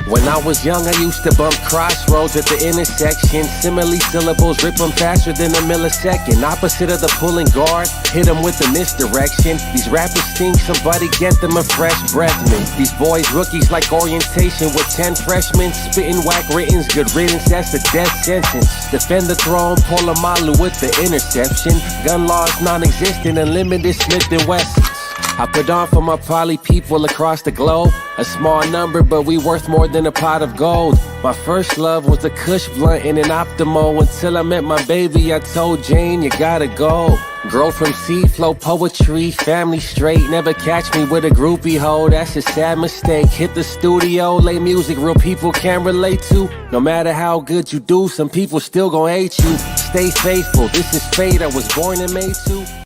When I was young, I used to bump crossroads at the intersection. Simile syllables rip them faster than a millisecond. Opposite of the pulling guard, hit them with the misdirection. These rappers think somebody get them a fresh breath mint. These boys rookies like orientation with 10 freshmen. Spitting whack writtens, good riddance, that's a death sentence. Defend the throne, Polamalu with the interception. Gun laws non-existent, unlimited Smith & Wessons. I put on for my poly people across the globe. A small number, but we worth more than a pot of gold. My first love was a Kush blunt and an Optimo. Until I met my baby, I told Jane, you gotta go. Grow from seed, flow poetry, family straight. Never catch me with a groupie hoe, that's a sad mistake. Hit the studio, lay music real people can relate to. No matter how good you do, some people still gon' hate you. Stay faithful, this is fate, I was born and made to.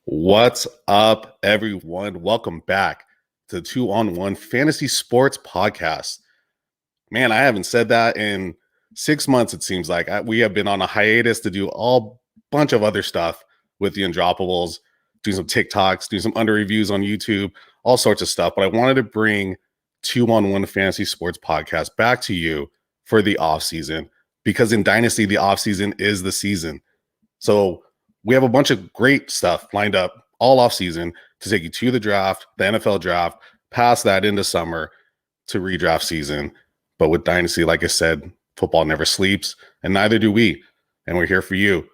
What's up, everyone? Welcome back to the 2-on-1 Fantasy Sports Podcast. Man, I haven't said that in 6 months, it seems like. We have been on a hiatus to do all bunch of other stuff with the Undroppables, do some TikToks, do some under reviews on YouTube, all sorts of stuff. But I wanted to bring 2-on-1 Fantasy Sports Podcast back to you for the off season, because in Dynasty, the off season is the season. So we have a bunch of great stuff lined up all off season to take you to the draft, the NFL draft, past that into summer to redraft season. But with Dynasty, like I said, football never sleeps, and neither do we. And we're here for you.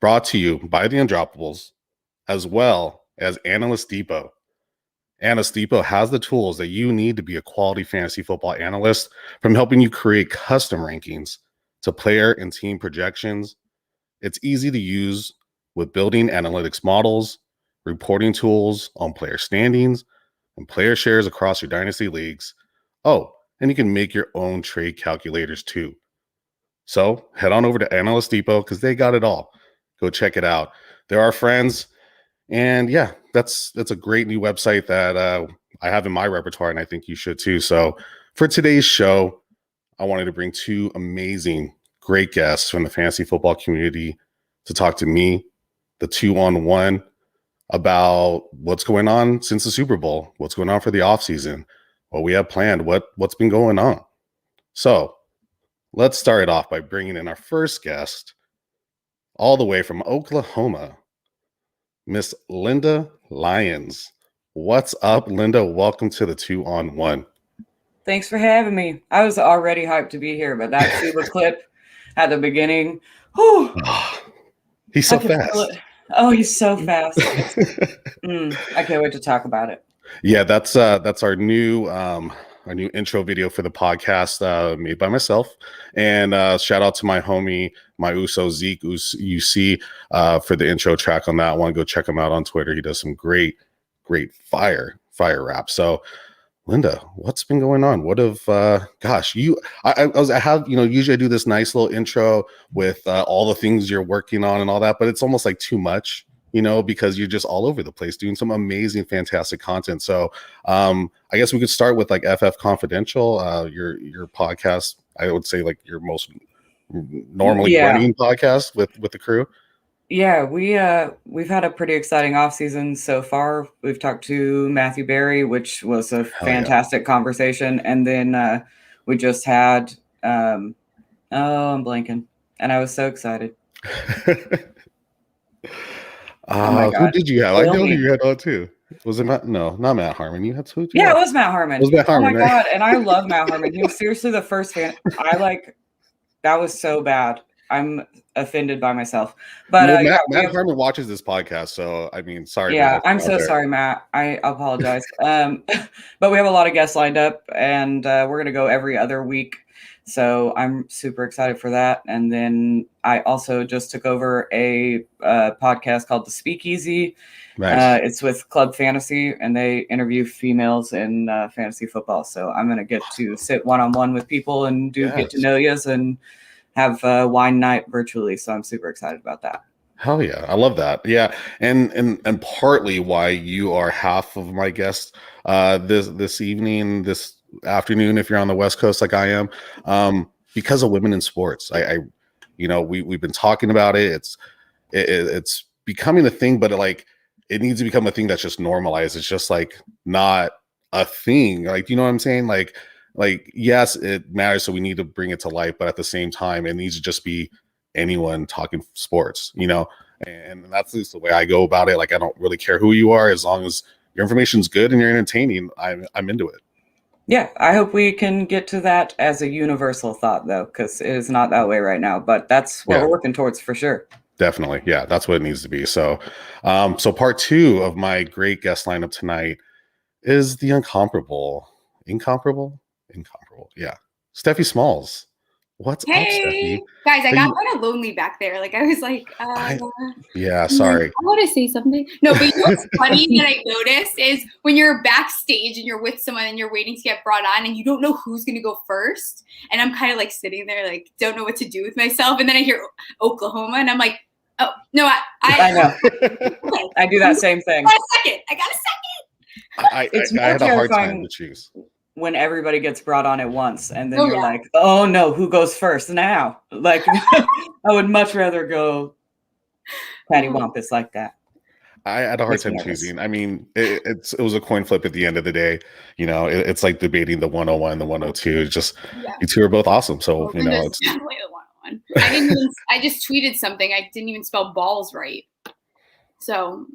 Brought to you by the Undroppables, as well as Analyst Depot. Analyst Depot has the tools that you need to be a quality fantasy football analyst, from helping you create custom rankings to player and team projections. It's easy to use with building analytics models, reporting tools on player standings, and player shares across your Dynasty leagues. Oh, and you can make your own trade calculators too. So head on over to Analyst Depot, because they got it all. Go check it out. They're our friends. And yeah, that's a great new website that I have in my repertoire, and I think you should too. So for today's show, I wanted to bring two amazing, great guests from the fantasy football community to talk to me, the 2-on-1, about what's going on since the Super Bowl, what's going on for the offseason, what we have planned, what's been going on. So let's start it off by bringing in our first guest, all the way from Oklahoma, Miss Linda Lyons. What's up, Linda? Welcome to the 2-on-1. Thanks for having me. I was already hyped to be here, but that Cuba clip at the beginning, whew, he's so fast. Oh, he's so fast. I can't wait to talk about it. Yeah, that's our new intro video for the podcast, made by myself. And shout out to my homie, my Uso Zeke UC, for the intro track on that one. Go check him out on Twitter. He does some great fire rap. So Linda, what's been going on? What have usually I do this nice little intro with all the things you're working on and all that, but it's almost like too much, because you're just all over the place doing some amazing, fantastic content. So I guess we could start with like FF Confidential, your podcast. I would say like your most normally running podcast with the crew. Yeah, we've had a pretty exciting off season so far. We've talked to Matthew Berry, which was a fantastic conversation, and then we just had I'm blanking, and I was so excited. Oh my God. Who did you have? I know you had on too. Was it not Matt Harmon? You had two? Yeah, it was Matt Harmon. It was Matt Harmon. Oh my God, and I love Matt Harmon. He was seriously the first fan. That was so bad. I'm offended by myself. But Matt Harmon watches this podcast, so I mean, sorry. Yeah, I'm so sorry, Matt. I apologize. But we have a lot of guests lined up, and we're gonna go every other week. So I'm super excited for that. And then I also just took over a podcast called The Speakeasy. Nice. It's with Club Fantasy, and they interview females in fantasy football. So I'm gonna get to sit one-on-one with people and get to know yous and have a wine night virtually. So I'm super excited about that. Hell yeah. I love that. Yeah. And partly why you are half of my guests this evening, this afternoon, if you're on the West Coast like I am, because of women in sports. We've been talking about it. It's becoming a thing, but it needs to become a thing that's just normalized. It's just like not a thing. Like, you know what I'm saying? Like like, yes, it matters, so we need to bring it to light, but at the same time, it needs to just be anyone talking sports, and that's just the way I go about it. Like, I don't really care who you are, as long as your information's good and you're entertaining, I'm into it. Yeah, I hope we can get to that as a universal thought, though, because it is not that way right now. But that's what we're working towards for sure. Definitely. Yeah, that's what it needs to be. So, so part 2 of my great guest lineup tonight is the incomparable. Yeah. Steffi Smalls. What's up, Steffi? Guys, I got kind of lonely back there. Like, I was like, yeah, sorry. I want to say something. No, but you know what's funny that I noticed is when you're backstage and you're with someone and you're waiting to get brought on and you don't know who's going to go first. And I'm kind of like sitting there, like, don't know what to do with myself. And then I hear Oklahoma and I'm like, oh, no, I know. I do that same thing. I got a second. It's I had a hard time to choose. When everybody gets brought on at once, and then you're like, oh no, who goes first now? Like, I would much rather go Patty Wampus like that. I had a hard time choosing. I mean, it was a coin flip at the end of the day. It's like debating the 101 and the 102. It's just, you two are both awesome. So, it's definitely the 101. I just tweeted something. I didn't even spell balls right. So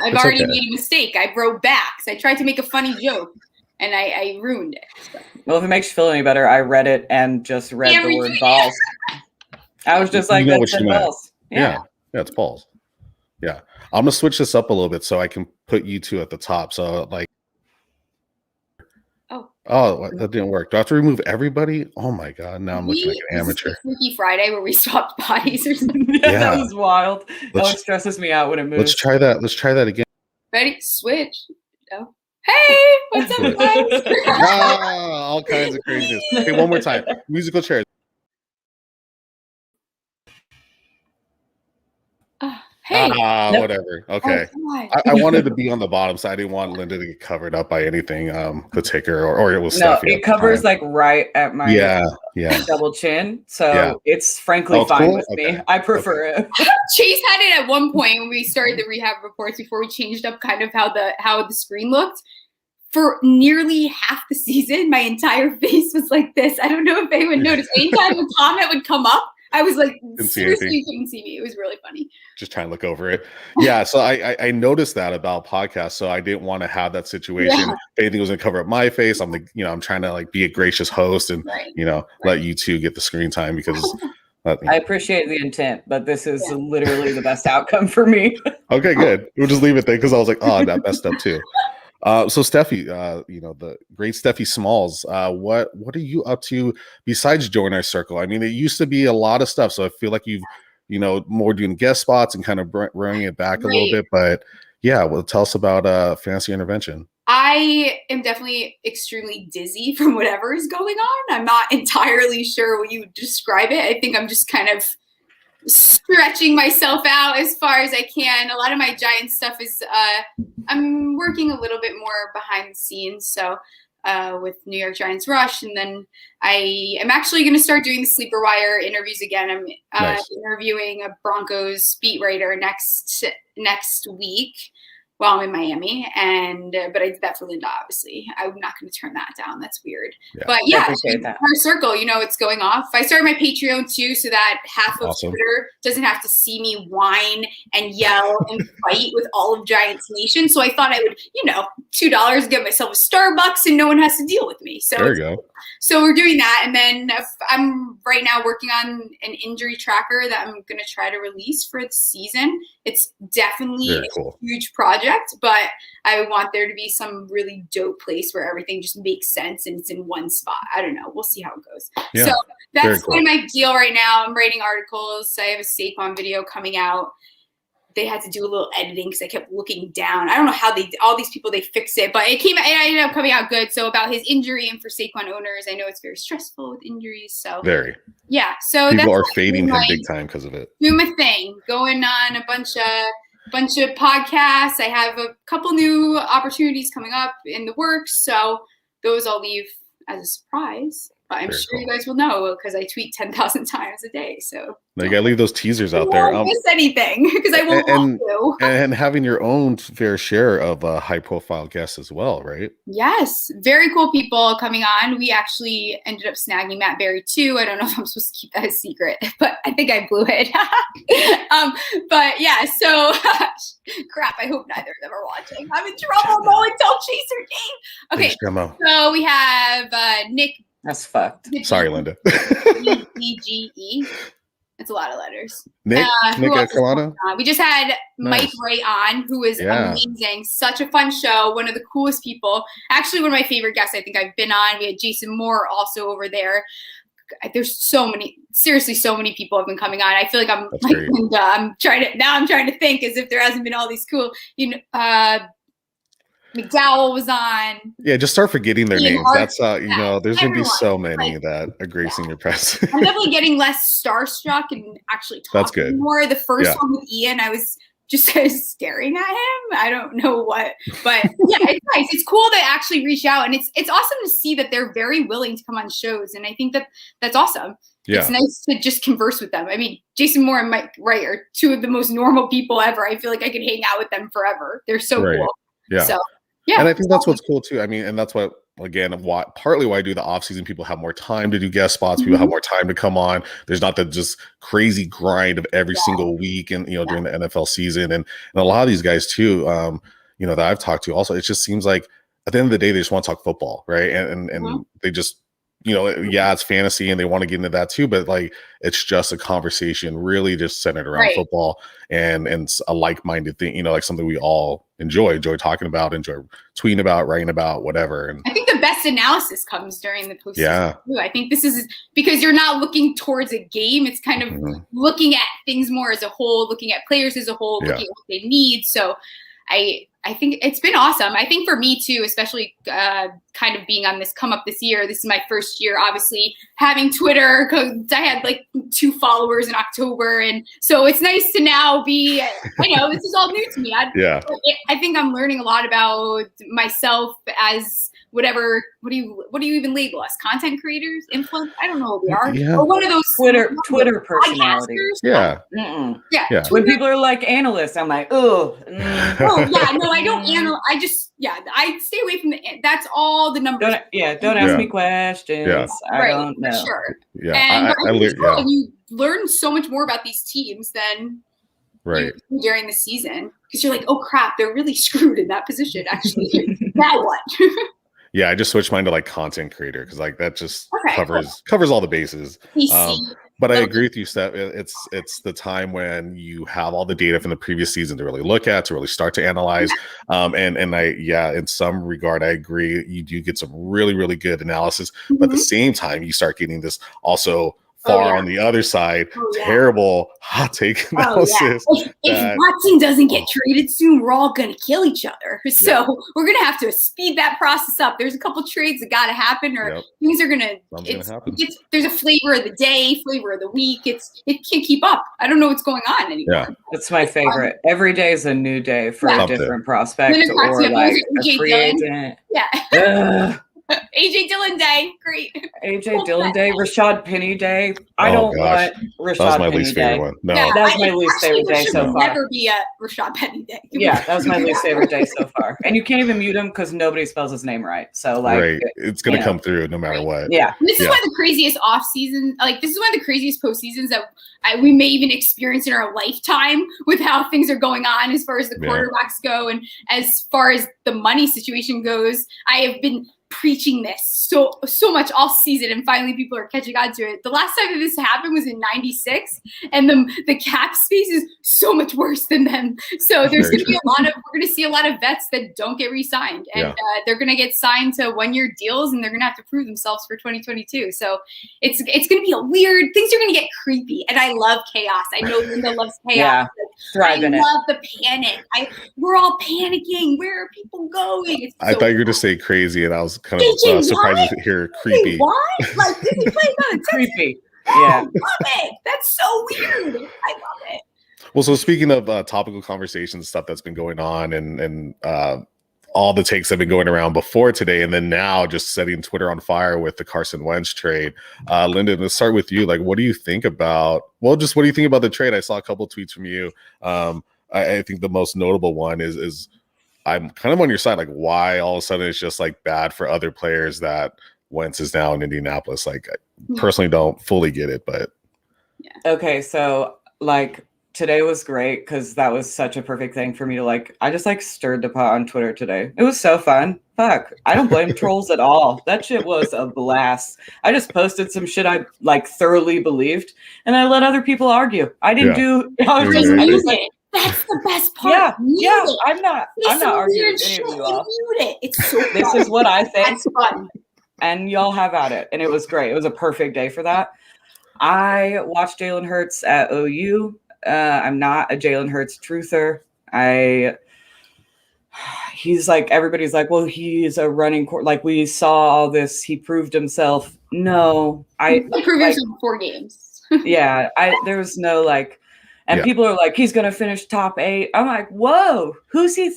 I've already made a mistake. I wrote backs. I tried to make a funny joke. And I ruined it. So. Well, if it makes you feel any better, I read it and just read the word balls. I was just like, that's balls. Yeah, it's balls. Yeah. I'm going to switch this up a little bit so I can put you two at the top. So, like, oh, that didn't work. Do I have to remove everybody? Oh my God. Now I'm looking like an amateur. Freaky Friday where we swapped bodies or something. Yeah, that was wild. That stresses me out when it moves. Let's try that again. Ready? Switch. Oh. Hey, what's up, guys? All kinds of craziness. Okay, one more time. Musical chairs. Whatever. Okay. I wanted to be on the bottom, so I didn't want Linda to get covered up by anything. The ticker or it was it covers like right at my double chin, so it's frankly fine with me. I prefer it. Chase had it at one point when we started the rehab reports before we changed up kind of how the screen looked. For nearly half the season, my entire face was like this. I don't know if anyone noticed. Anytime a comment would come up, I was like, seriously, you couldn't see me. It was really funny. Just trying to look over it. Yeah, so I noticed that about podcasts, so I didn't want to have that situation. If anything was going to cover up my face, I'm like, I'm trying to like be a gracious host and, let you two get the screen time because I appreciate the intent, but this is literally the best outcome for me. Okay, good. We'll just leave it there because I was like, oh, that messed up too. So Steffi, the great Steffi Smalls, what are you up to besides join our circle? I mean, it used to be a lot of stuff, so I feel like you've, more doing guest spots and kind of bringing it back a little bit. But yeah, well, tell us about Fantasy Intervention. I am definitely extremely dizzy from whatever is going on. I'm not entirely sure what you would describe it. I think I'm just kind of stretching myself out as far as I can. A lot of my Giant stuff is I'm working a little bit more behind the scenes, so with New York Giants Rush, and then I am actually going to start doing the Sleeper Wire interviews again. I'm interviewing a Broncos beat writer next week while I'm in Miami, but I did that for Linda, obviously. I'm not going to turn that down. That's weird. Yeah. But yeah, our circle, it's going off. I started my Patreon too, so that half of Twitter doesn't have to see me whine and yell and fight with all of Giants Nation. So I thought I would, $2 get myself a Starbucks and no one has to deal with me. So there you go. So we're doing that. And then I'm right now working on an injury tracker that I'm going to try to release for the season. It's definitely a huge project, but I want there to be some really dope place where everything just makes sense and it's in one spot. I don't know. We'll see how it goes. Yeah, so that's kind of my deal right now. I'm writing articles. I have a Saquon video coming out. They had to do a little editing because I kept looking down. I don't know how all these people, they fix it, but it ended up coming out good. So about his injury and for Saquon owners, I know it's very stressful with injuries. So yeah. So people are fading him big time because of it. Doing my thing, going on a bunch of podcasts. I have a couple new opportunities coming up in the works. So those I'll leave as a surprise. But I'm Very sure cool. you guys will know because I tweet 10,000 times a day. So Now you gotta leave those teasers out I there. won't miss anything because I won't want to. And having your own fair share of high profile guests as well, right? Yes, very cool people coming on. We actually ended up snagging Matt Berry too. I don't know if I'm supposed to keep that a secret, but I think I blew it. But yeah, so crap. I hope neither of them are watching. I'm in trouble. No one tell Chaser Dave. Okay, so we have Nick. That's fucked. Sorry, Linda. E-G-E. That's a lot of letters. Nick Kalana? We just had Mike Ray on, who was amazing. Such a fun show. One of the coolest people. Actually, one of my favorite guests I think I've been on. We had Jason Moore also over there. There's so many people have been coming on. I feel like I'm like Linda. I'm trying to think as if there hasn't been all these cool, McDowell was on. Yeah, just start forgetting their names. That's there's gonna be so many that are gracing your press. I'm definitely getting less starstruck and actually talking more. The first one with Ian, I was just staring at him. I don't know what, but yeah, it's nice. It's cool to actually reach out, and it's awesome to see that they're very willing to come on shows, and I think that's awesome. Yeah. It's nice to just converse with them. I mean, Jason Moore and Mike Ray are two of the most normal people ever. I feel like I could hang out with them forever. They're so cool. Yeah. So yeah, and I think that's what's cool too. I mean, and that's what, again, partly why I do the off season. People have more time to do guest spots. People have more time to come on. There's not the just crazy grind of every single week and during the NFL season. And a lot of these guys too, that I've talked to also, it just seems like at the end of the day, they just want to talk football, right? And they just, it's fantasy and they want to get into that too, but like it's just a conversation really just centered around football and a like-minded thing, like something we all enjoy talking about, enjoy tweeting about, writing about, whatever. And I think the best analysis comes during the postseason too. I think this is because you're not looking towards a game. It's kind of looking at things more as a whole, looking at players as a whole, looking at what they need. So I think it's been awesome. I think for me too, especially kind of being on this come up this year. This is my first year, obviously, having Twitter because I had like 2 followers in October. And so it's nice to now be, this is all new to me. I think I'm learning a lot about myself as whatever, what do you even label us? Content creators, influence? I don't know what we are. Yeah. Or one of those Twitter personalities. Yeah. Yeah. When people are like analysts, I'm like, oh. Oh yeah, no, I don't analyze. I stay away from that's all the numbers. Don't ask me questions. Yeah. I don't know. For sure. Yeah. And you learn so much more about these teams than during the season because you're like, oh crap, they're really screwed in that position. Actually, now what? Yeah, I just switched mine to like content creator because like that just covers all the bases. But I agree with you, Steph. It's the time when you have all the data from the previous season to really look at, to really start to analyze. And in some regard, I agree. You do get some really, really good analysis, but at the same time, you start getting this also far on the other side, terrible hot take analysis. If Watson doesn't get traded soon, we're all going to kill each other. So we're going to have to speed that process up. There's a couple trades that got to happen, or things are going to happen. There's a flavor of the day, flavor of the week. It can't keep up. I don't know what's going on anymore. Yeah. It's my favorite. Every day is a new day for a different prospect or like a free agent. Yeah. AJ Dillon Day, great. AJ Dillon Day, Rashad Penny Day. I don't want Rashad Penny Day. That was my least favorite one. No, that was my least favorite day so far. Never be a Rashad Penny Day. Yeah, that was my least favorite day so far. And you can't even mute him because nobody spells his name right. So like, it's gonna come through no matter what. Yeah, this is one of the craziest off season. Like this is one of the craziest postseasons that we may even experience in our lifetime with how things are going on as far as the quarterbacks go and as far as the money situation goes. I have been preaching this so much all season, and finally people are catching on to it. The last time that this happened was in '96, and the cap space is so much worse than them. So there's going to be we're going to see a lot of vets that don't get re-signed, and they're going to get signed to 1-year deals, and they're going to have to prove themselves for 2022. So it's going to be a weird. Things are going to get creepy, and I love chaos. I know Linda loves chaos. I love the panic. We're all panicking. Where are people going? I thought you were going to say crazy, and I was kind of surprised to hear creepy. What? Like this is creepy. Yeah, I love it. That's so weird. I love it. Well, so speaking of topical conversations, stuff that's been going on, and all the takes have been going around before today, and then now just setting Twitter on fire with the Carson Wentz trade. Lyndon, let's start with you. Like, what do you think about? Well, just what do you think about the trade? I saw a couple of tweets from you. I think the most notable one is I'm kind of on your side. Like, why all of a sudden it's just like bad for other players that Wentz is now in Indianapolis? Like, I personally don't fully get it, but Okay, so like today was great because that was such a perfect thing for me to like. I just like stirred the pot on Twitter today. It was so fun. Fuck, I don't blame trolls at all. That shit was a blast. I just posted some shit I like thoroughly believed, and I let other people argue. I didn't do. I was just, I just like, that's the best part. yeah, Mute yeah. it. I'm not arguing with any of you all. Mute it. It's so fun. This is what I think. That's fun. And y'all have at it. And it was great. It was a perfect day for that. I watched Jalen Hurts at OU. I'm not a Jalen Hurts truther. He's like, everybody's like, well, he's a running court. Like we saw all this. He proved himself. No, He proved himself in 4 games. Yeah, there was no like, and people are like, he's going to finish top 8. I'm like, whoa, who's he?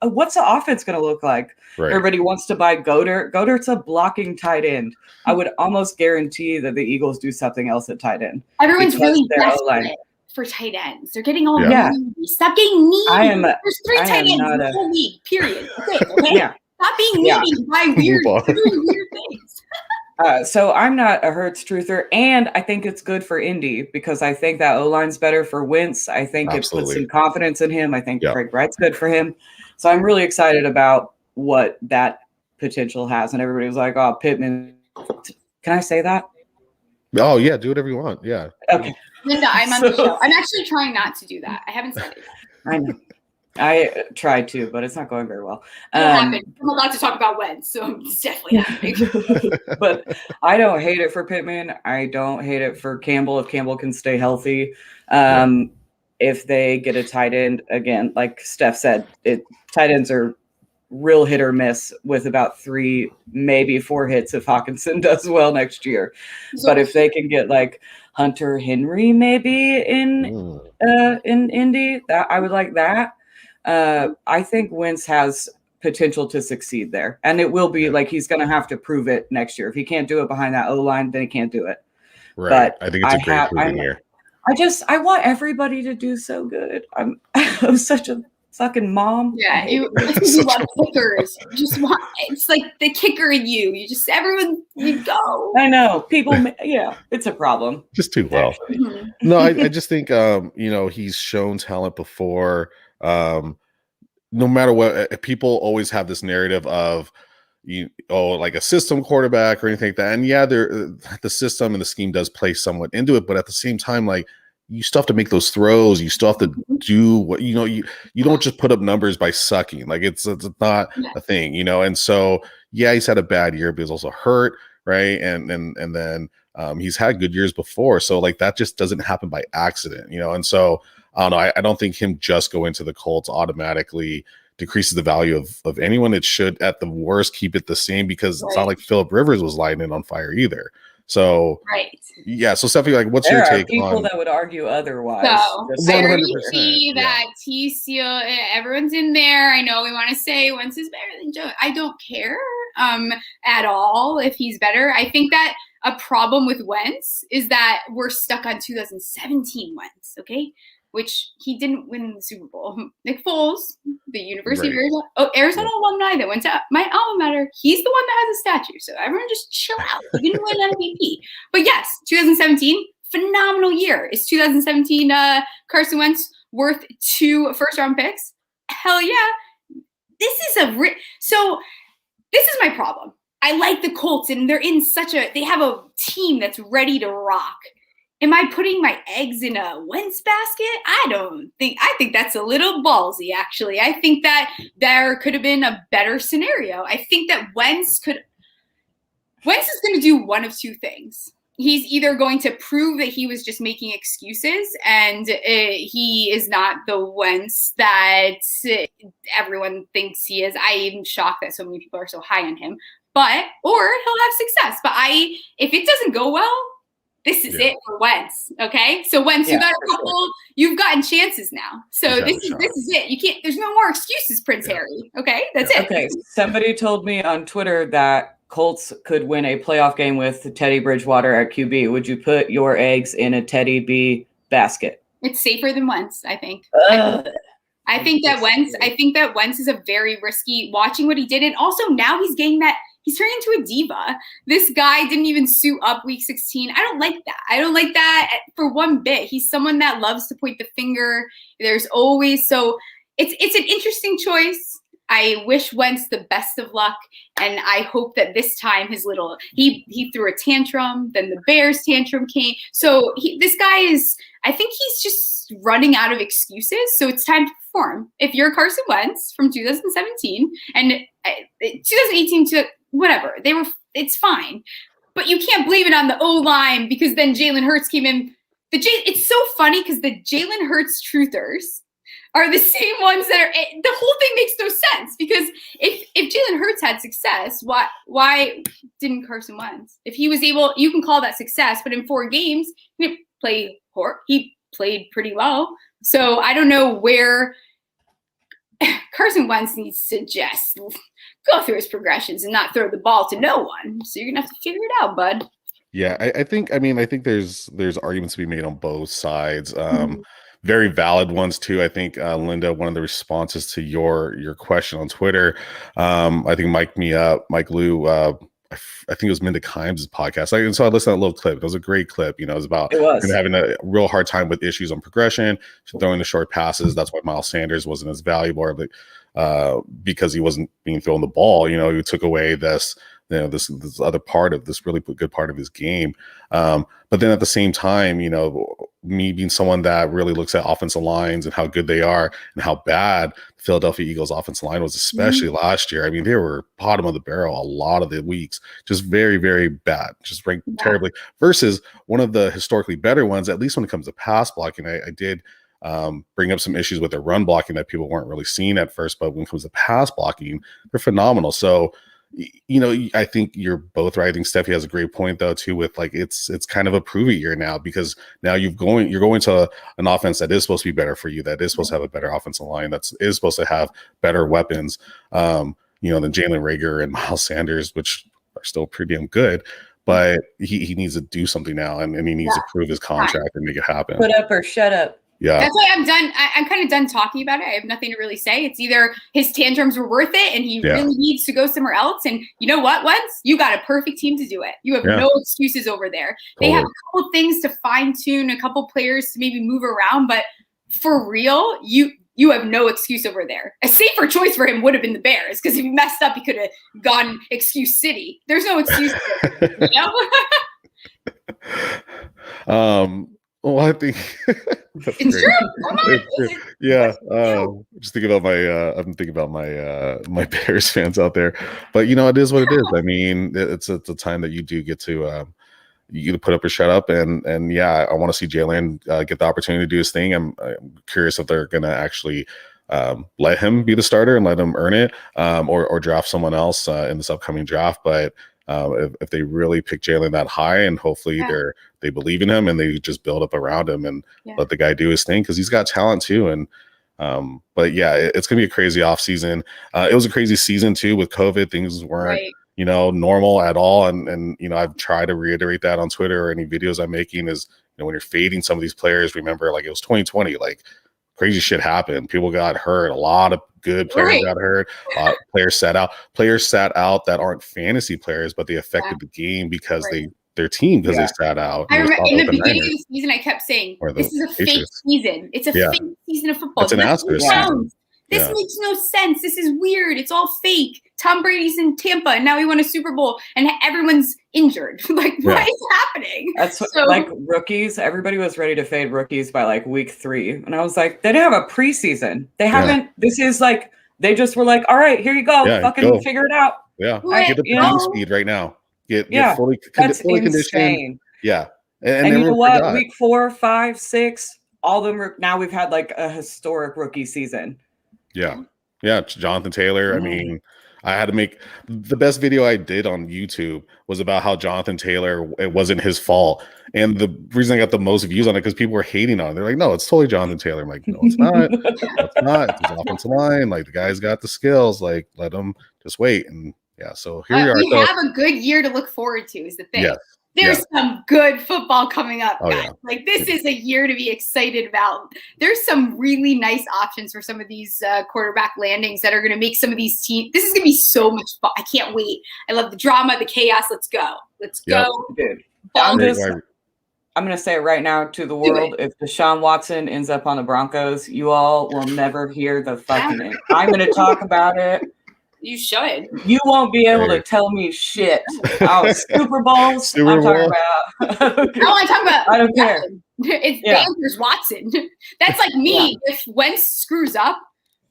What's the offense going to look like? Right. Everybody wants to buy Goddard. Goddard's a blocking tight end. I would almost guarantee that the Eagles do something else at tight end. Everyone's really desperate for tight ends. They're getting all needy. Stop getting needy. There's 3 tight ends in the whole league, period. Okay? Yeah. Stop being needy by doing weird things. So I'm not a Hurts truther, and I think it's good for Indy because I think that O-line's better for Wentz. I think it puts some confidence in him. I think Craig Wright's good for him. So I'm really excited about what that potential has. And everybody was like, oh, Pittman. Can I say that? Oh, yeah. Do whatever you want. Yeah. Okay. Linda, I'm on the show. I'm actually trying not to do that. I haven't said it yet. I know. I tried to, but it's not going very well. I'm allowed to talk about Wentz, so it's definitely happening. But I don't hate it for Pittman. I don't hate it for Campbell if Campbell can stay healthy. If they get a tight end, again, like Steph said, tight ends are real hit or miss with about 3, maybe 4 hits if Hawkinson does well next year. But if they can get like Hunter Henry maybe in Indy, that I would like that. I think Wentz has potential to succeed there, and it will be like he's going to have to prove it next year. If he can't do it behind that O-line, then he can't do it. Right. But I think it's a great proving year. I want everybody to do so good. I'm such a fucking mom. Yeah, you love kickers. You just want, it's like the kicker in you. You just, everyone, you go. I know. People, it's a problem. Just too well. No, I just think, he's shown talent before. No matter what, people always have this narrative of, like a system quarterback or anything like that. And the system and the scheme does play somewhat into it, but at the same time, like, you still have to make those throws. You still have to do what, you don't just put up numbers by sucking. Like it's not a thing, And so, he's had a bad year, but he's also hurt. Right. And then he's had good years before. So like that just doesn't happen by accident, And so I don't know. I don't think him just going to the Colts automatically decreases the value of anyone. It should at the worst keep it the same because it's not like Phillip Rivers was lighting it on fire either. So so Stephanie, like, what's your take on people that would argue otherwise? So I agree that TCU, everyone's in there. I know we want to say Wentz is better than Joe. I don't care at all if he's better. I think that a problem with Wentz is that we're stuck on 2017 Wentz, okay? Which he didn't win the Super Bowl. Nick Foles, the University of Arizona alumni that went to my alma mater, he's the one that has a statue. So everyone just chill out. He didn't win MVP. But yes, 2017, phenomenal year. Is 2017 Carson Wentz worth 2 first-round picks? Hell yeah. This is this is my problem. I like the Colts, and they're in they have a team that's ready to rock. Am I putting my eggs in a Wentz basket? I think that's a little ballsy, actually. I think that there could have been a better scenario. I think that Wentz is going to do one of 2 things. He's either going to prove that he was just making excuses and he is not the Wentz that everyone thinks he is. I am shocked that so many people are so high on him. Or he'll have success. But if it doesn't go well, this is it for Wentz. Okay. So Wentz, you got a couple, you've gotten chances now. So this is it. You can't, there's no more excuses, Prince Harry. Okay. That's it. Okay. Somebody told me on Twitter that Colts could win a playoff game with Teddy Bridgewater at QB. Would you put your eggs in a Teddy B basket? It's safer than Wentz, I think. I think that Wentz is a very risky, watching what he did. And also now he's getting that, he's turning into a diva. This guy didn't even suit up week 16. I don't like that. I don't like that for one bit. He's someone that loves to point the finger. There's always, so it's an interesting choice. I wish Wentz the best of luck, and I hope that this time he threw a tantrum, then the Bears tantrum came. So this guy is, I think he's just running out of excuses. So it's time to perform. If you're Carson Wentz from 2017 and 2018 to whatever, it's fine. But you can't blame it on the O-line because then Jalen Hurts came in. It's so funny because the Jalen Hurts truthers are the same ones that are, the whole thing makes no sense because if Jalen Hurts had success, why didn't Carson Wentz? If he was able, you can call that success, but in 4 games, he played pretty well. So I don't know where Carson Wentz needs to just go through his progressions and not throw the ball to no one. So you're gonna have to figure it out, bud. Yeah, I think there's arguments to be made on both sides. Very valid ones too. I think Linda, one of the responses to your question on Twitter, I think Mike Lou, I think it was Minda Kimes' podcast. And so I listened to that little clip. It was a great clip. It was about having a real hard time with issues on progression, throwing the short passes. That's why Miles Sanders wasn't as valuable, because he wasn't being thrown the ball. He took away this other part of this really good part of his game. But then at the same time, me being someone that really looks at offensive lines and how good they are and how bad the Philadelphia Eagles offensive line was, especially last year. I mean, they were bottom of the barrel a lot of the weeks, just very, very bad, just ranked terribly, versus one of the historically better ones, at least when it comes to pass blocking. I did bring up some issues with their run blocking that people weren't really seeing at first, but when it comes to pass blocking, they're phenomenal. So, I think you're both right. I think Steffi has a great point though too, with it's kind of a prove it year now, because now you're going to an offense that is supposed to be better for you, that is supposed to have a better offensive line, that is supposed to have better weapons, than Jalen Reagor and Miles Sanders, which are still pretty damn good. But he needs to do something now, and he needs to prove his contract and make it happen. Put up or shut up. Yeah, that's why I'm done. I'm kind of done talking about it. I have nothing to really say. It's either his tantrums were worth it and he really needs to go somewhere else. And you know what, Wentz? You got a perfect team to do it. You have no excuses over there. They have a couple things to fine tune, a couple players to maybe move around, but for real, you have no excuse over there. A safer choice for him would have been the Bears, because if he messed up, he could have gone excuse city. There's no excuse. Well, I think it's true. Yeah. Just thinking about I'm thinking about my Bears fans out there, but it is what it is. I mean, it's a time that you do get to put up or shut up, and I want to see Jalen get the opportunity to do his thing. I'm curious if they're going to actually let him be the starter and let him earn it, or draft someone else in this upcoming draft. But if they really pick Jalen that high, and hopefully they believe in him and they just build up around him and let the guy do his thing, because he's got talent too. And but it's gonna be a crazy off season. It was a crazy season too with COVID. Things weren't normal at all. And I've tried to reiterate that on Twitter or any videos I'm making is, when you're fading some of these players, remember, it was 2020, crazy shit happened. People got hurt. A lot of good players got hurt. Players sat out. Players sat out that aren't fantasy players, but they affected the game because their team they sat out. I remember in the beginning of the season, I kept saying, "This is a fake season. It's a fake season of football. It's an asterisk season. This makes no sense. This is weird. It's all fake. Tom Brady's in Tampa, and now he won a Super Bowl, and everyone's injured. What is happening?" That's like rookies. Everybody was ready to fade rookies by week 3, and I was like, they didn't have a preseason. They haven't. This is they just were all right, here you go. Fucking figure it out. Yeah, get the playing speed right now. Get fully conditioned. Yeah, and you know what? Week 4, 5, 6, all of them. Now we've had a historic rookie season. Yeah, Jonathan Taylor. I mean, I had to make the best video I did on YouTube was about how Jonathan Taylor, it wasn't his fault. And the reason I got the most views on it because people were hating on it. They're like, no, it's totally Jonathan Taylor. I'm like, no, it's not. No, it's not. It's his offensive line. Like the guy's got the skills. Like let him just wait. And yeah, so here we are. We have a good year to look forward to is the thing. Yes. There's some good football coming up, Oh, guys. yeah. Like this is a year to be excited about. There's some really nice options for some of these quarterback landings that are going to make some of these teams. This is going to be so much fun. I can't wait. I love the drama, the chaos. Let's go. Let's Yep. go. Dude, Ball- I'm going to say it right now to the world. If Deshaun Watson ends up on the Broncos, you all will never hear the fucking end. I'm going to talk about it. You should. You won't be able to tell me shit. Oh, Super Bowls. Super Bowl. I'm talking about. I want to talk about. I don't care. It's the answer's Watson. That's like me. If Wentz screws up,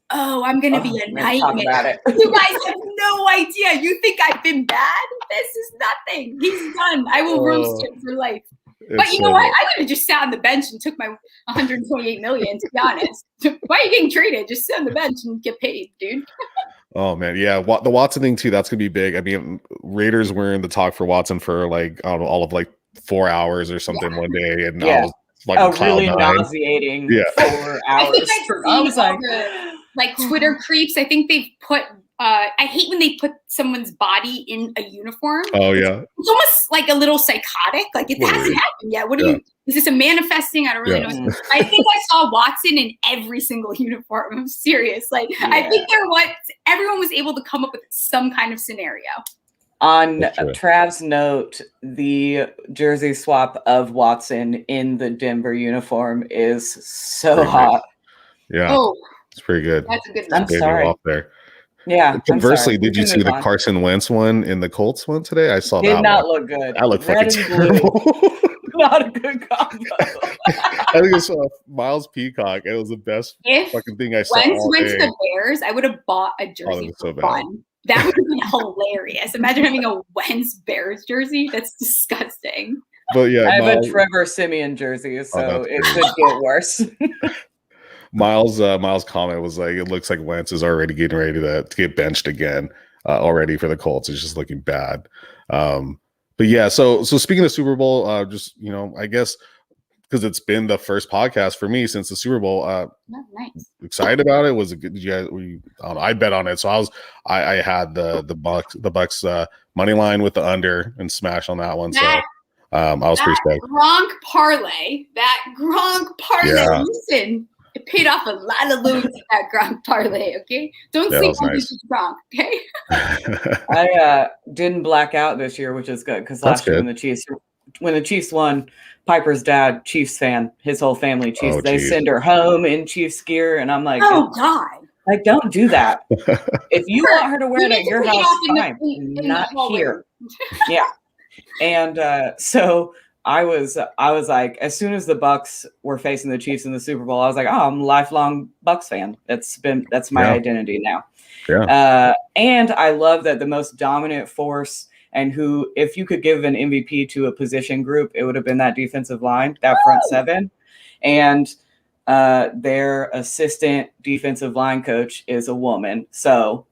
I'm going to be a let's talk nightmare. about it. You guys have no idea. You think I've been bad? This is nothing. He's done. I will roast him for life. But you know what? I would have just sat on the bench and took my 128 million. To be honest, why are you getting traded? Just sit on the bench and get paid, dude. Oh man, yeah, the Watson thing too. That's gonna be big. I mean, Raiders were in the talk for Watson for like I don't know, all of like 4 hours or something one day, and I was like, really nauseating 4 hours. I think I was like Twitter creeps. I think they've put. I hate when they put someone's body in a uniform. Oh yeah, it's almost like a little what Like it hasn't happened yet. What do you? Is this a manifesting? I don't really know. I think I saw Watson in every single uniform. I'm serious. Like I think everyone was able to come up with some kind of scenario. On Trav's note, the jersey swap of Watson in the Denver uniform is so pretty hot. Nice. Yeah, it's pretty good. That's a good one. I'm sorry. Off there. Yeah. Conversely, did you see the Carson Wentz one in the Colts one today? I saw that. Did not look good. That looked fucking terrible. Not a good combo. I think I saw Miles Peacock. It was the best fucking thing I saw. Wentz went to the Bears, I would have bought a jersey for fun. That would have been hilarious. Imagine having a Wentz Bears jersey. That's disgusting. But yeah, I have a Trevor Simeon jersey, so it could get worse. Miles' comment was like, it looks like Wentz is already getting ready to get benched again already for the Colts. It's just looking bad. But yeah, so speaking of Super Bowl, just, I guess because it's been the first podcast for me since the Super Bowl. Nice. Excited about it. Was it good? Did you guys? I don't know. I bet on it, so I had the Bucks money line with the under and smash on that one. I was pretty stoked. Gronk parlay. Listen, it paid off a lot of loans at Gronk parlay. Okay, don't sleep on this Gronk. Okay. I didn't black out this year, which is good because last year when the Chiefs won, Piper's dad, Chiefs fan, his whole family Chiefs. They send her home in Chiefs gear, and I'm like, oh God. Like, don't do that. If you want her to wear it at your house, fine. Not here. Yeah. And so I was like, as soon as the Bucks were facing the Chiefs in the Super Bowl, I was like, oh, I'm a lifelong Bucks fan. That's my identity now. Yeah. And I love that the most dominant force and who, if you could give an MVP to a position group, it would have been that defensive line, that front seven. And their assistant defensive line coach is a woman. So,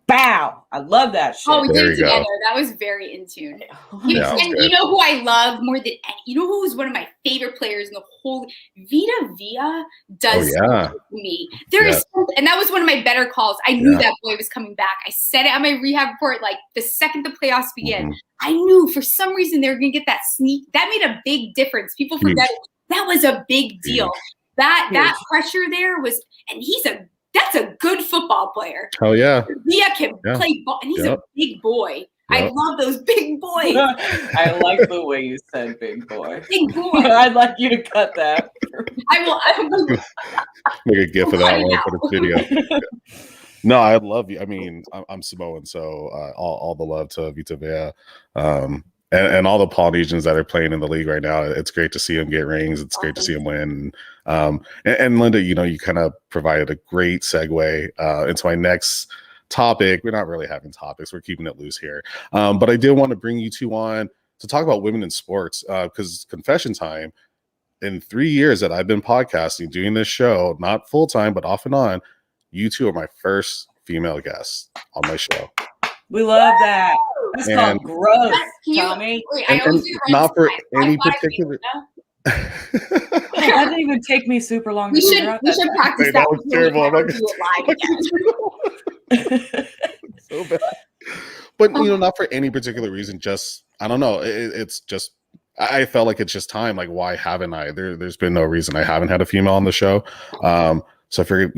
bow! I love that shit. Oh, we did it together. That was very in tune. And you know who I love more than any? You know who is one of my favorite players in the whole? Vita Vea does something to me. There is something, and that was one of my better calls. I knew that boy was coming back. I said it on my rehab report. Like the second the playoffs began, I knew for some reason they were going to get that sneak. That made a big difference. People forget it. That was a big deal. That pressure there was, and that's a good football player. Oh yeah. Vea can play ball, and he's a big boy. I love those big boys. I like the way you said big boy. Big boy. I'd like you to cut that. I will make a gif of that one for the video. No, I love you. I mean, I'm Samoan, so all the love to Vita Vea. And all the Polynesians that are playing in the league right now, it's great to see them get rings. It's great to see them win. And Linda, you kind of provided a great segue into my next topic. We're not really having topics. We're keeping it loose here. But I did want to bring you two on to talk about women in sports because confession time, in 3 years that I've been podcasting, doing this show, not full-time, but off and on, you two are my first female guests on my show. We love that. That's And- called growth, Can you, Tommy. wait, I always do the not for any high five particular. Oh, that didn't even take me super long We to should figure out we that should time. practice Wait, that. that was terrible. I'm not Do it live again. so bad. But not for any particular reason. Just I don't know. It's just I felt like it's just time. Like, why haven't I? There's been no reason I haven't had a female on the show. So I figured,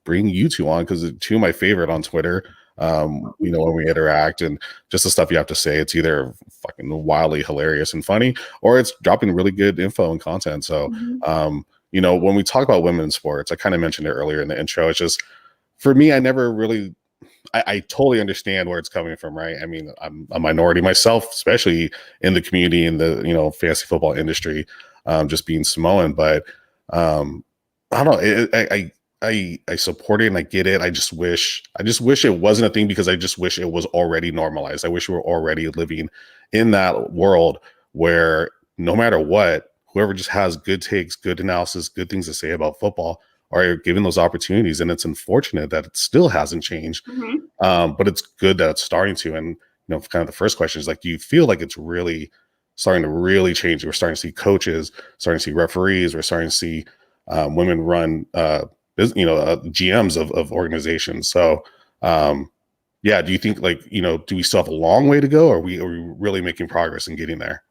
bring you two on because two of my favorite on Twitter. When we interact and just the stuff you have to say, it's either fucking wildly hilarious and funny, or it's dropping really good info and content. So, when we talk about women in sports, I kind of mentioned it earlier in the intro. It's just for me, I never really. I totally understand where it's coming from, right? I mean, I'm a minority myself, especially in the community in the fantasy football industry, just being Samoan. But I don't know. I support it and I get it. I just wish it wasn't a thing because I just wish it was already normalized. I wish we were already living in that world where no matter what, whoever just has good takes, good analysis, good things to say about football are given those opportunities. And it's unfortunate that it still hasn't changed. But it's good that it's starting to. And kind of the first question is like, do you feel like it's really starting to really change? We're starting to see coaches, starting to see referees, we're starting to see women run GMs of organizations. So do you think do we still have a long way to go, or are we really making progress in getting there?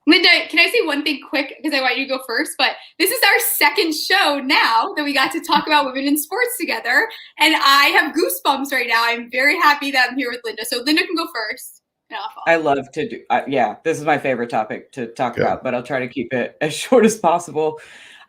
Linda, can I say one thing quick because I want you to go first? But this is our second show now that we got to talk about women in sports together, and I have goosebumps right now. I'm very happy that I'm here with Linda. So Linda can go first. I love to do. This is my favorite topic to talk about, but I'll try to keep it as short as possible.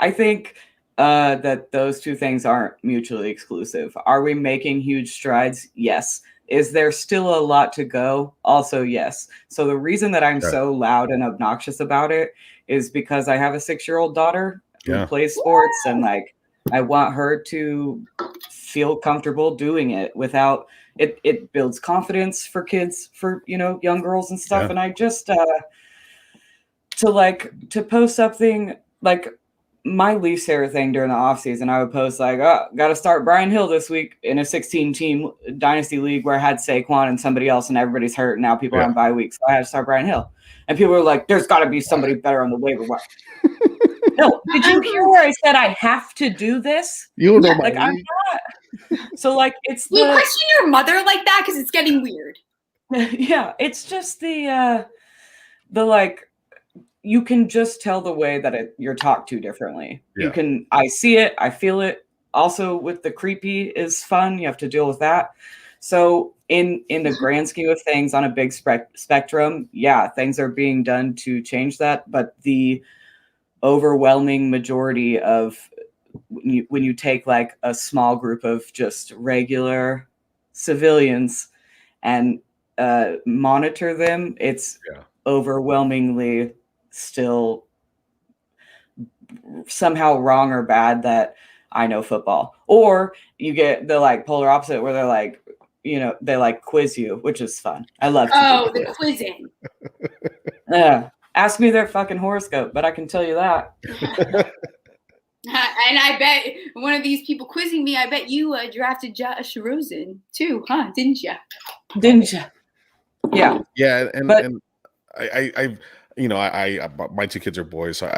I think that those two things aren't mutually exclusive. Are we making huge strides? Yes. Is there still a lot to go? Also, yes. So the reason that I'm so loud and obnoxious about it is because I have a 6-year-old daughter who plays sports, and I want her to feel comfortable doing it without it. It builds confidence for kids, for young girls and stuff. And I just to post something like my least favorite thing during the off season, I would post like, "Oh, got to start Brian Hill this week in a 16-team dynasty league where I had Saquon and somebody else, and everybody's hurt. And now people are on bye week, so I had to start Brian Hill." And people were like, "There's got to be somebody better on the waiver wire." No, did you hear where I said I have to do this? You know, I'm not. So it's you question your mother like that because it's getting weird. Yeah, it's just the you can just tell the way that you're talked to differently. I see it, I feel it. Also with the creepy is fun. You have to deal with that. So in the grand scheme of things on a big spectrum, things are being done to change that. But the overwhelming majority of when you take a small group of just regular civilians and monitor them, it's overwhelmingly still somehow wrong or bad that I know football. Or you get the polar opposite where they're they quiz you, which is fun. I love the quizzing. Ask me their fucking horoscope, but I can tell you that. And I bet one of these people quizzing me, I bet you drafted Josh Rosen too, huh? Didn't you? Yeah. Yeah, and I my two kids are boys, so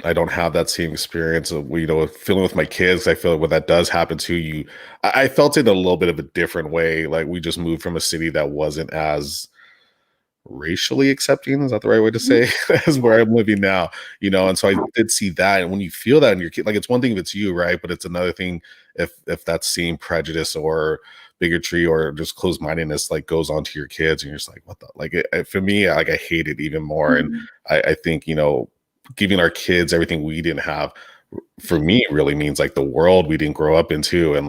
I don't have that same experience of feeling with my kids. I feel like when that does happen to you, I felt it in a little bit of a different way. Like we just moved from a city that wasn't as racially accepting, is that the right way to say, as where I'm living now, and so I did see that. And when you feel that in your kid, it's one thing if it's you, right, but it's another thing if that same prejudice or bigotry or just closed-mindedness goes on to your kids, and you're just like, what the for me, I hate it even more. And I think giving our kids everything we didn't have, for me, really means the world we didn't grow up into, and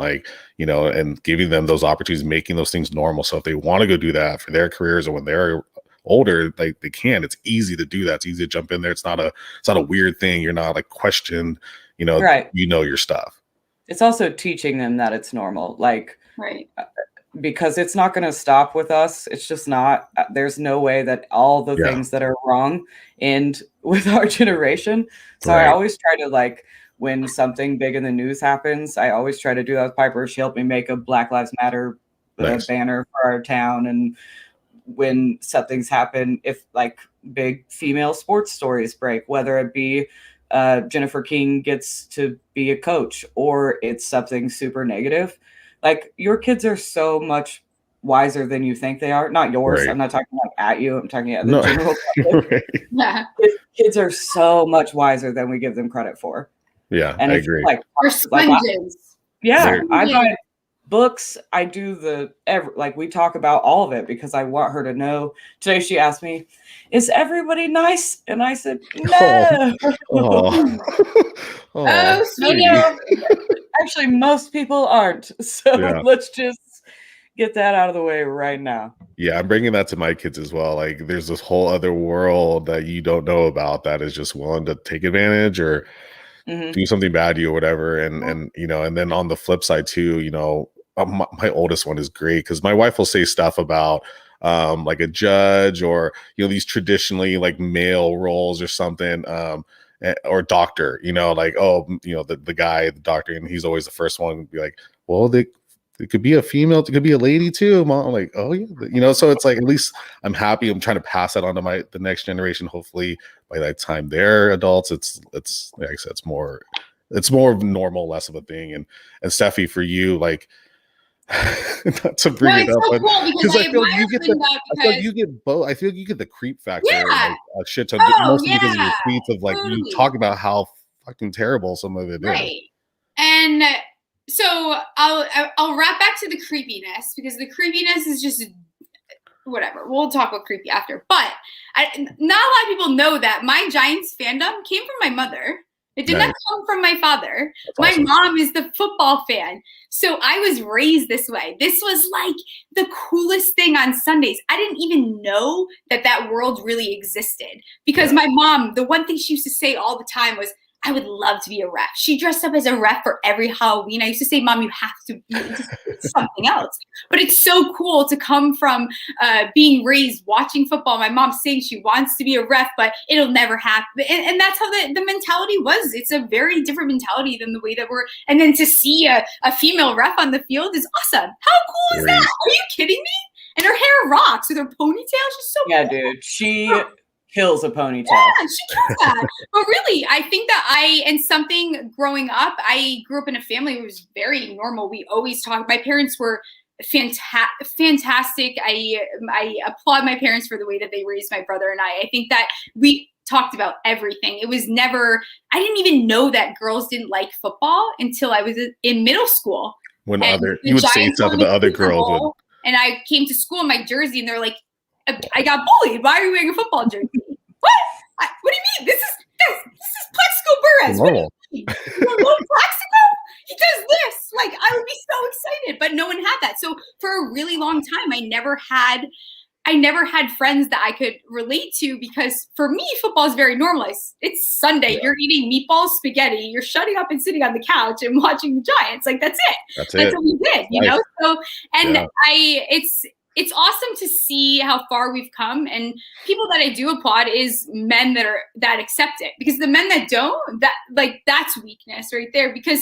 and giving them those opportunities, making those things normal. So if they want to go do that for their careers or when they're older, they can. It's easy to do that. It's easy to jump in there. It's not a weird thing. You're not questioned. Right. Your stuff. It's also teaching them that it's normal. Right. Because it's not going to stop with us. It's just not. There's no way that all the things that are wrong end with our generation. So I always try to when something big in the news happens, I always try to do that with Piper. She helped me make a Black Lives Matter banner for our town, and when something's happened, if like big female sports stories break, whether it be Jennifer King gets to be a coach or it's something super negative. Like your kids are so much wiser than you think they are. Not yours. Right. I'm not talking like at you. I'm talking at the No. general public. Right. Yeah. Kids are so much wiser than we give them credit for. Yeah, And I if agree. like, We're sponges. yeah, I Yeah. buy books. I do like we talk about all of it because I want her to know. Today she asked me, "Is everybody nice?" And I said, "No." Oh, Oh, No, sweetie. no. Actually, most people aren't. So Yeah. let's just get that out of the way right now. Yeah, I'm bringing that to my kids as well. Like, there's this whole other world that you don't know about that is just willing to take advantage or Mhm. do something bad to you or whatever. And you know, and then on the flip side too, you know, my oldest one is great because my wife will say stuff about like a judge or, you know, these traditionally like male roles or something, or doctor, you know, like, oh, you know, the guy, the doctor, and he's always the first one to be like, well, it could be a female, it could be a lady too, mom. I'm like, oh yeah, you know. So it's like, at least I'm happy. I'm trying to pass that on to the next generation. Hopefully, by that time they're adults, it's like I said, it's more of normal, less of a thing. And Steffi, for you, like, not to bring it it's up, so but cool because I I feel like you admire get Linda I feel like because you get both. I feel like you get the creep factor, Yeah. like a shit ton, Oh, mostly because of your yeah. tweets of like you Totally. talk about how fucking terrible some of it is. right. And so I'll wrap back to the creepiness because the creepiness is just whatever. We'll talk about creepy after. But not a lot of people know that my Giants fandom came from my mother. It did not Nice. come from my father. That's My awesome. mom is the football fan. So I was raised this way. This was like the coolest thing on Sundays. I didn't even know that world really existed because my mom, the one thing she used to say all the time was, I would love to be a ref. She dressed up as a ref for every Halloween. I used to say, Mom, you have to be something else. But it's so cool to come from being raised watching football. My mom saying she wants to be a ref, but it'll never happen. And that's how the mentality was. It's a very different mentality than the way that and then to see a female ref on the field is awesome. How cool is that? Are you kidding me? And her hair rocks with her ponytail. She's so cool. Dude. She kills a ponytail. Yeah, she kills that. But really, I think that and something growing up, I grew up in a family that was very normal. We always talked. My parents were fantastic. I applaud my parents for the way that they raised my brother and I. I think that we talked about everything. It was never, I didn't even know that girls didn't like football until I was in middle school. When you would say stuff to the other girls would. And I came to school in my jersey and they're like, I got bullied. Why are you wearing a football jersey? What? What do you mean? This is Plexico Burress. What do you mean? Plexico? He does this. Like, I would be so excited, but no one had that. So for a really long time, I never had friends that I could relate to because for me, football is very normalized. It's Sunday. Yeah. You're eating meatballs, spaghetti. You're shutting up and sitting on the couch and watching the Giants. Like, that's it. That's what we did, you know? So, and it's awesome to see how far we've come, and people that I do applaud is men that accept it, because the men that don't, that's weakness right there. Because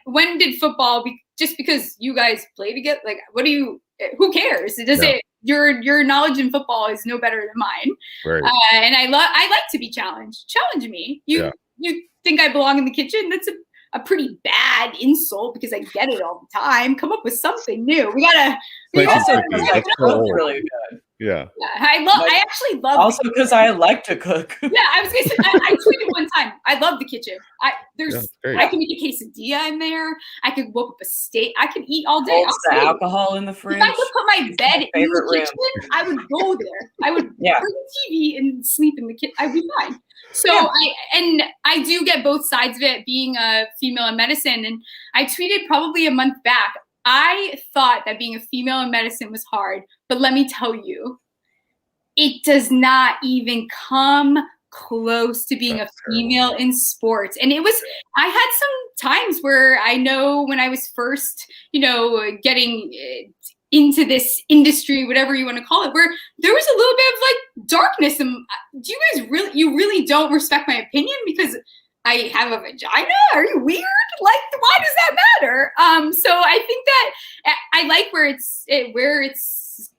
when did football just because you guys play together? Like, who cares? Your knowledge in football is no better than mine. Right. And I like to be challenged. Challenge me. You think I belong in the kitchen? That's a pretty bad insult because I get it all the time. Come up with something new. That's really good. Yeah. I actually love. Also, because I like to cook. Yeah, I was gonna say. I tweeted one time. I love the kitchen. I can make a quesadilla in there. I could whip up a steak. I could eat all day. The alcohol in the fridge. If I could put my bed in the kitchen, I would go there. I would turn the TV and sleep in the kitchen. I'd be fine. So I do get both sides of it, being a female in medicine. And I tweeted probably a month back, I thought that being a female in medicine was hard, but let me tell you, it does not even come close to being a female in sports. And I had some times where I know when I was first, getting into this industry, whatever you want to call it, where there was a little bit of like darkness. And do you guys you really don't respect my opinion because I have a vagina? Are you weird? Like, why does that matter? So I think that I like where it's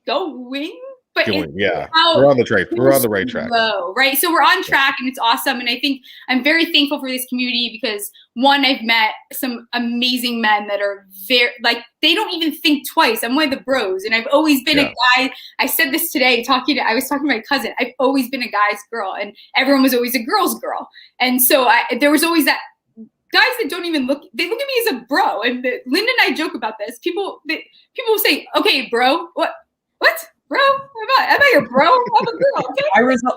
going. But Yeah, we're on the right track. Low, right? So we're on track, and it's awesome. And I think I'm very thankful for this community because one, I've met some amazing men that are very like they don't even think twice. I'm one of the bros, and I've always been a guy. I said this today I was talking to my cousin. I've always been a guy's girl, and everyone was always a girl's girl. And so there was always that. Guys that don't even look, they look at me as a bro. And Linda and I joke about this. People will say, okay, bro, what, bro? Am I your bro? I'm a girl. Okay?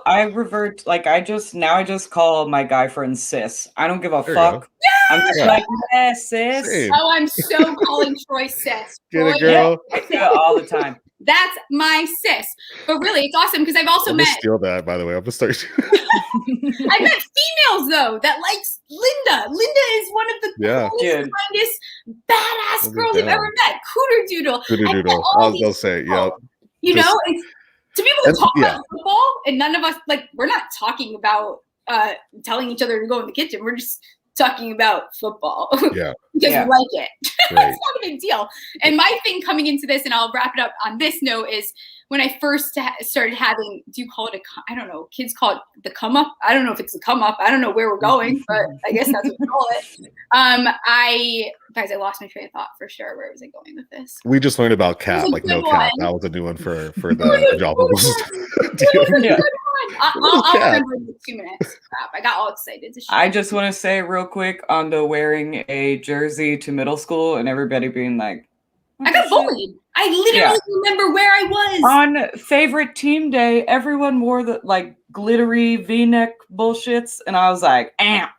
I revert, like, I just call my guy friend sis. I don't give a fuck. Yeah! I'm just like, yeah, sis. Same. Oh, I'm so calling Troy sis. Get it, girl. I do it all the time. That's my sis. But really, it's awesome because I've also met. Steal that, by the way. I'm gonna start. I've met females though that likes Linda. Linda is one of the coolest, kindest, badass girls I've ever met. Cooter doodle. I was gonna say, yep. You know, it's to be able to talk about football, and none of us we're not talking about telling each other to go in the kitchen. We're just talking about football. Yeah. Just like it. Right. It's not a big deal. And my thing coming into this, and I'll wrap it up on this note, is when I first started having, do you call it I don't know, kids call it the come up. I don't know if it's the come up. I don't know where we're going, but I guess that's what we call it. I lost my train of thought for sure. Where was I going with this? We just learned about cap, like no cap. That was a new one for the job. I'll remember in 2 minutes. Crap, I got all excited to share. I just want to say real quick on the wearing a jersey to middle school and everybody being like, I got bullied. I literally remember where I was. On favorite team day, everyone wore the like glittery V-neck bullshits, and I was like,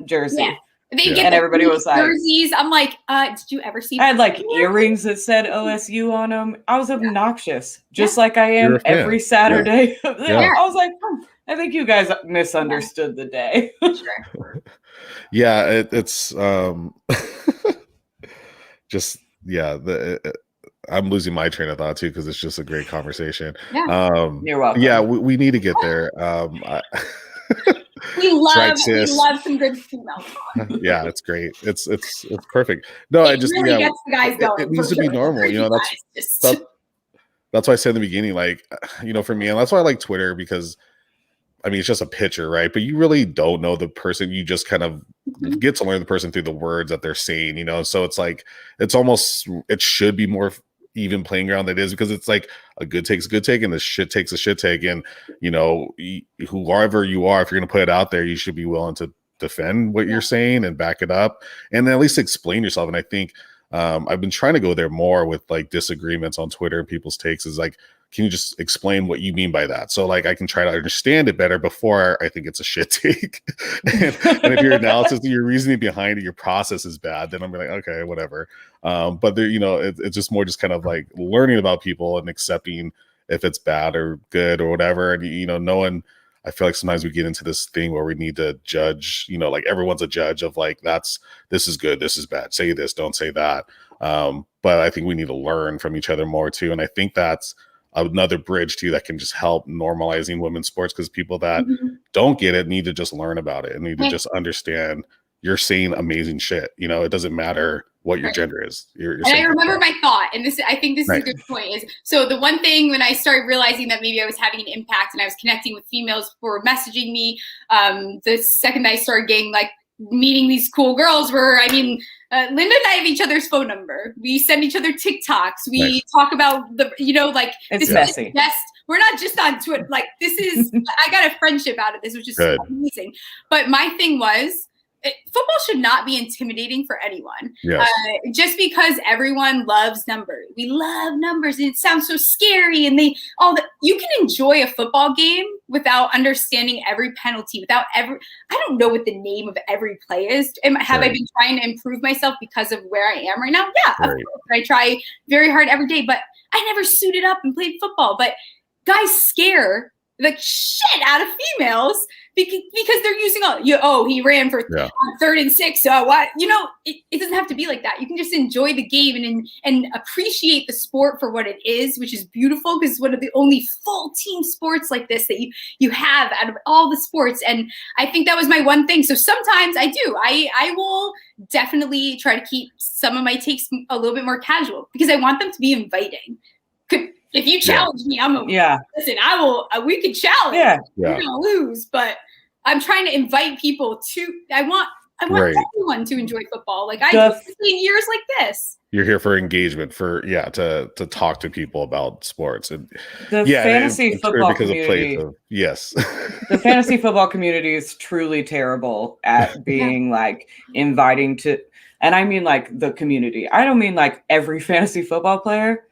jersey. Yeah. And everybody was like jerseys. I'm like, did you ever see? I had like earrings that said OSU on them. I was obnoxious, just like I am every Saturday. I was like, I think you guys misunderstood the day. Sure. Yeah, it's just I'm losing my train of thought too because it's just a great conversation. Yeah. You're welcome. Yeah, we need to get there. We love some good female talk. Yeah, it's great. It's perfect. No, it just really gets the guys going. It needs to be normal. You know, that's why I said in the beginning, like, you know, for me, and that's why I like Twitter because I mean, it's just a picture, right? But you really don't know the person. You just kind of get to learn the person through the words that they're saying, you know? So it's like, it should be more even playing ground than it is because it's like a good take's a good take and the shit takes a shit take. And, you know, whoever you are, if you're going to put it out there, you should be willing to defend what you're saying and back it up and then at least explain yourself. And I think I've been trying to go there more with like disagreements on Twitter and people's takes is like, can you just explain what you mean by that? So like I can try to understand it better before I think it's a shit take. and if your analysis, your reasoning behind it, your process is bad, then I'm like, okay, whatever. But there, you know, it's just more just kind of like learning about people and accepting if it's bad or good or whatever. And, you know, I feel like sometimes we get into this thing where we need to judge, you know, like everyone's a judge of like, this is good, this is bad. Say this, don't say that. But I think we need to learn from each other more too. And I think that's another bridge too that can just help normalizing women's sports because people that don't get it need to just learn about it and need to just understand you're saying amazing shit. You know, it doesn't matter what your gender is. You're and I remember my thought, and I think this is a good point, is so the one thing when I started realizing that maybe I was having an impact and I was connecting with females who were messaging me, the second that I started getting like meeting these cool girls Linda and I have each other's phone number. We send each other TikToks. We talk about it's messy. We're not just on Twitter. Like this is, I got a friendship out of this, which is amazing. But my thing was, football should not be intimidating for anyone. Yes. Just because everyone loves numbers. We love numbers and it sounds so scary and you can enjoy a football game without understanding every penalty, I don't know what the name of every play is. Have I been trying to improve myself because of where I am right now? Yeah, of course. I try very hard every day, but I never suited up and played football. But guys scare the shit out of females because they're using he ran for 3rd and 6. So what? You know, it doesn't have to be like that. You can just enjoy the game and appreciate the sport for what it is, which is beautiful because it's one of the only full team sports like this that you have out of all the sports. And I think that was my one thing. So sometimes I will definitely try to keep some of my takes a little bit more casual because I want them to be inviting. if you challenge me, I'm listen, I will, we could challenge. Yeah. We're going to lose, but I'm trying to invite people to, I want everyone to enjoy football. Like I do in years like this. You're here for engagement, to talk to people about sports. And the fantasy football community. The fantasy football community is truly terrible at being like inviting to, and I mean like the community. I don't mean like every fantasy football player,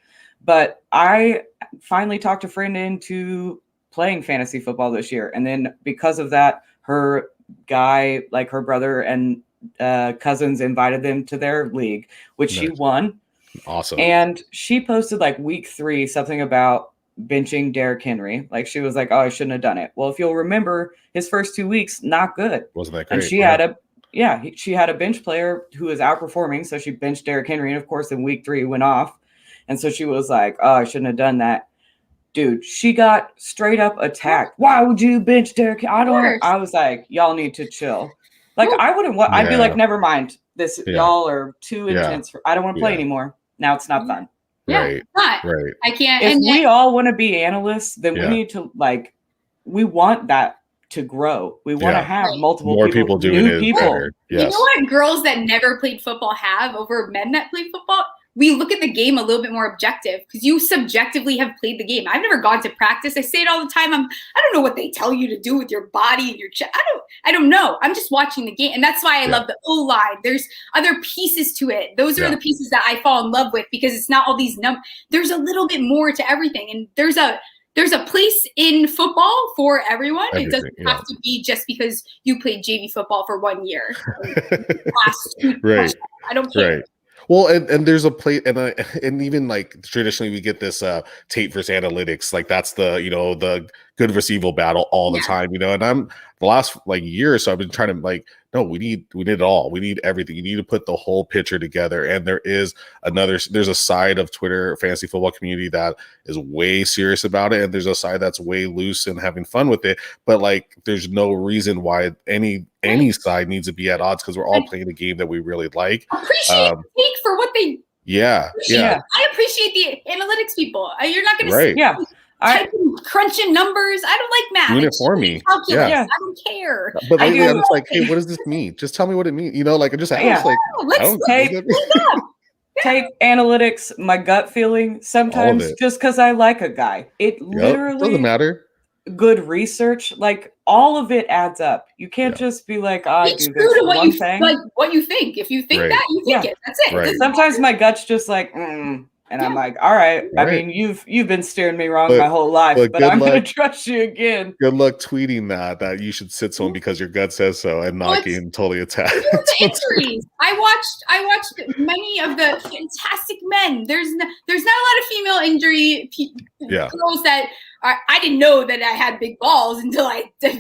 but I finally talked a friend into playing fantasy football this year. And then because of that, her guy, like her brother and cousins invited them to their league, which she won. Awesome. And she posted like week 3 something about benching Derrick Henry. Like she was like, oh, I shouldn't have done it. Well, if you'll remember, his first 2 weeks not good. Wasn't that great? And she had she had a bench player who was outperforming, so she benched Derrick Henry, and of course in week 3 went off. And so she was like, oh, I shouldn't have done that. Dude, she got straight up attacked. Why would you bench Derrick? I was like, y'all need to chill. Like I wouldn't want. I'd be like, never mind. This y'all are too intense. I don't want to play anymore. Now it's not fun. Right. Right. I can't. If we all want to be analysts, then we need to we want that to grow. We want to have multiple people doing it. Better. Yes. You know what girls that never played football have over men that play football? We look at the game a little bit more objective because you subjectively have played the game. I've never gone to practice. I say it all the time. I don't know what they tell you to do with your body and your chest. I don't know. I'm just watching the game. And that's why I love the O-line. There's other pieces to it. Those are the pieces that I fall in love with because it's not all these numbers. There's a little bit more to everything. And there's a place in football for everyone. It doesn't have to be just because you played JV football for 1 year. Right. I don't care. Right. Well, and there's a play, and even like traditionally we get this tape versus analytics, like that's the the good versus evil battle all the time, and I'm the last year or so I've been trying to no, we need it all. We need everything. You need to put the whole picture together. And there's a side of Twitter fantasy football community that is way serious about it, and there's a side that's way loose and having fun with it. But there's no reason why any side needs to be at odds because we're all playing a game that we really like. Appreciate take for what they. Yeah. I appreciate the analytics people. You're not going to crunching numbers. I don't like math. Doing it for me. I don't care. But lately I'm just like, hey, what does this mean? Just tell me what it means. Just ask. Let's take analytics, my gut feeling sometimes just because I like a guy. It literally doesn't matter. Good research, all of it adds up. You can't just be like, I do this one thing. What you think. If you think that, you think it. That's it. Right. Sometimes my gut's just like, and I'm like, all right. I mean, you've been steering me wrong my whole life, but I'm going to trust you again. Good luck tweeting that you should sit someone because your gut says so and not getting totally attacked. The injuries. I watched many of the fantastic men. There's not a lot of female injury girls that I didn't know that I had big balls until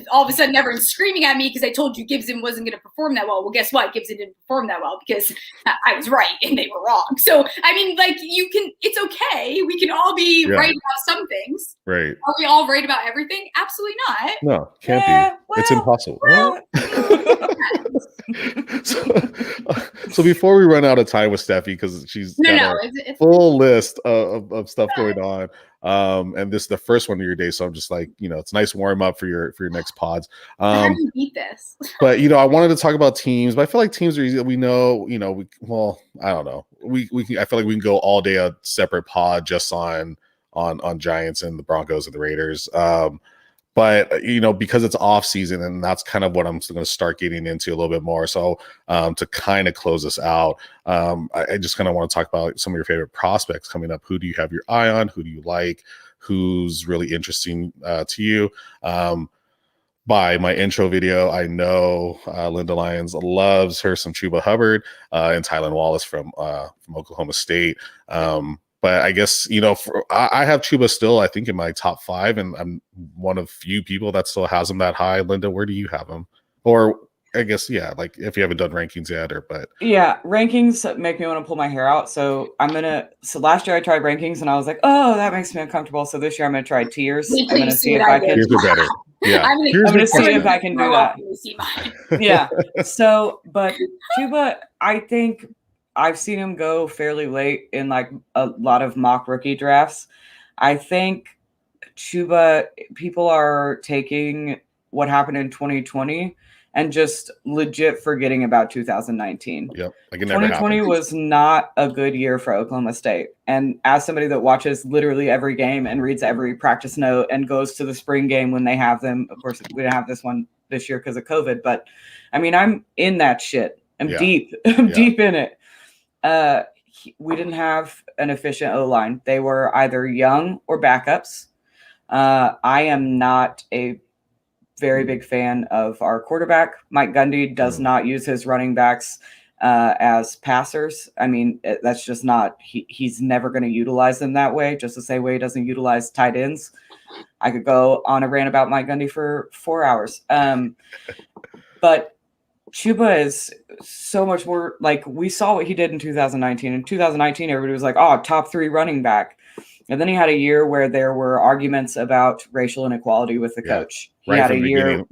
all of a sudden everyone's screaming at me because I told you Gibson wasn't going to perform that well. Well, guess what? Gibson didn't perform that well because I was right and they were wrong. So, I mean, it's okay. We can all be right about some things. Right. Are we all right about everything? Absolutely not. No, can't be. It's impossible. So before we run out of time with Steffi, because she's got a full list of stuff going on. And this is the first one of your day, so I'm just like, it's a nice warm up for your next pods. How do you beat this? But I wanted to talk about teams, but I feel like teams are easy. We know, I don't know. I feel like we can go all day a separate pod just on Giants and the Broncos and the Raiders. But because it's off season, and that's kind of what I'm going to start getting into a little bit more. So to kind of close this out, I just kind of want to talk about some of your favorite prospects coming up. Who do you have your eye on? Who do you like? Who's really interesting to you? By my intro video, I know Linda Lyons loves her some Chuba Hubbard and Tylan Wallace from Oklahoma State. But I guess, I have Chuba still, I think, in my top 5, and I'm one of few people that still has him that high. Linda, where do you have him? Or I guess, if you haven't done rankings yet, rankings make me want to pull my hair out. So last year I tried rankings and I was like, oh, that makes me uncomfortable. So this year I'm going to try tiers. I'm going to see if I can. Tiers are better. Yeah. I'm going to see if I can do that. Yeah. So, but Chuba, I think I've seen him go fairly late in like a lot of mock rookie drafts. I think Chuba, people are taking what happened in 2020 and just legit forgetting about 2019. Yep. Like it never 2020 happened. was not a good year for Oklahoma State. And as somebody that watches literally every game and reads every practice note and goes to the spring game when they have them, of course, we didn't have this one this year because of COVID, but I mean, I'm in that shit. I'm deep. I'm deep in it. We didn't have an efficient O-line. They were either young or backups. I am not a very big fan of our quarterback. Mike Gundy does not use his running backs as passers. I mean, that's just not, he's never going to utilize them that way, just the same way he doesn't utilize tight ends. I could go on a rant about Mike Gundy for 4 hours. But Chuba is so much more, like, we saw what he did in 2019. In 2019, everybody was like, oh, top 3 running back. And then he had a year where there were arguments about racial inequality with the coach. He had a year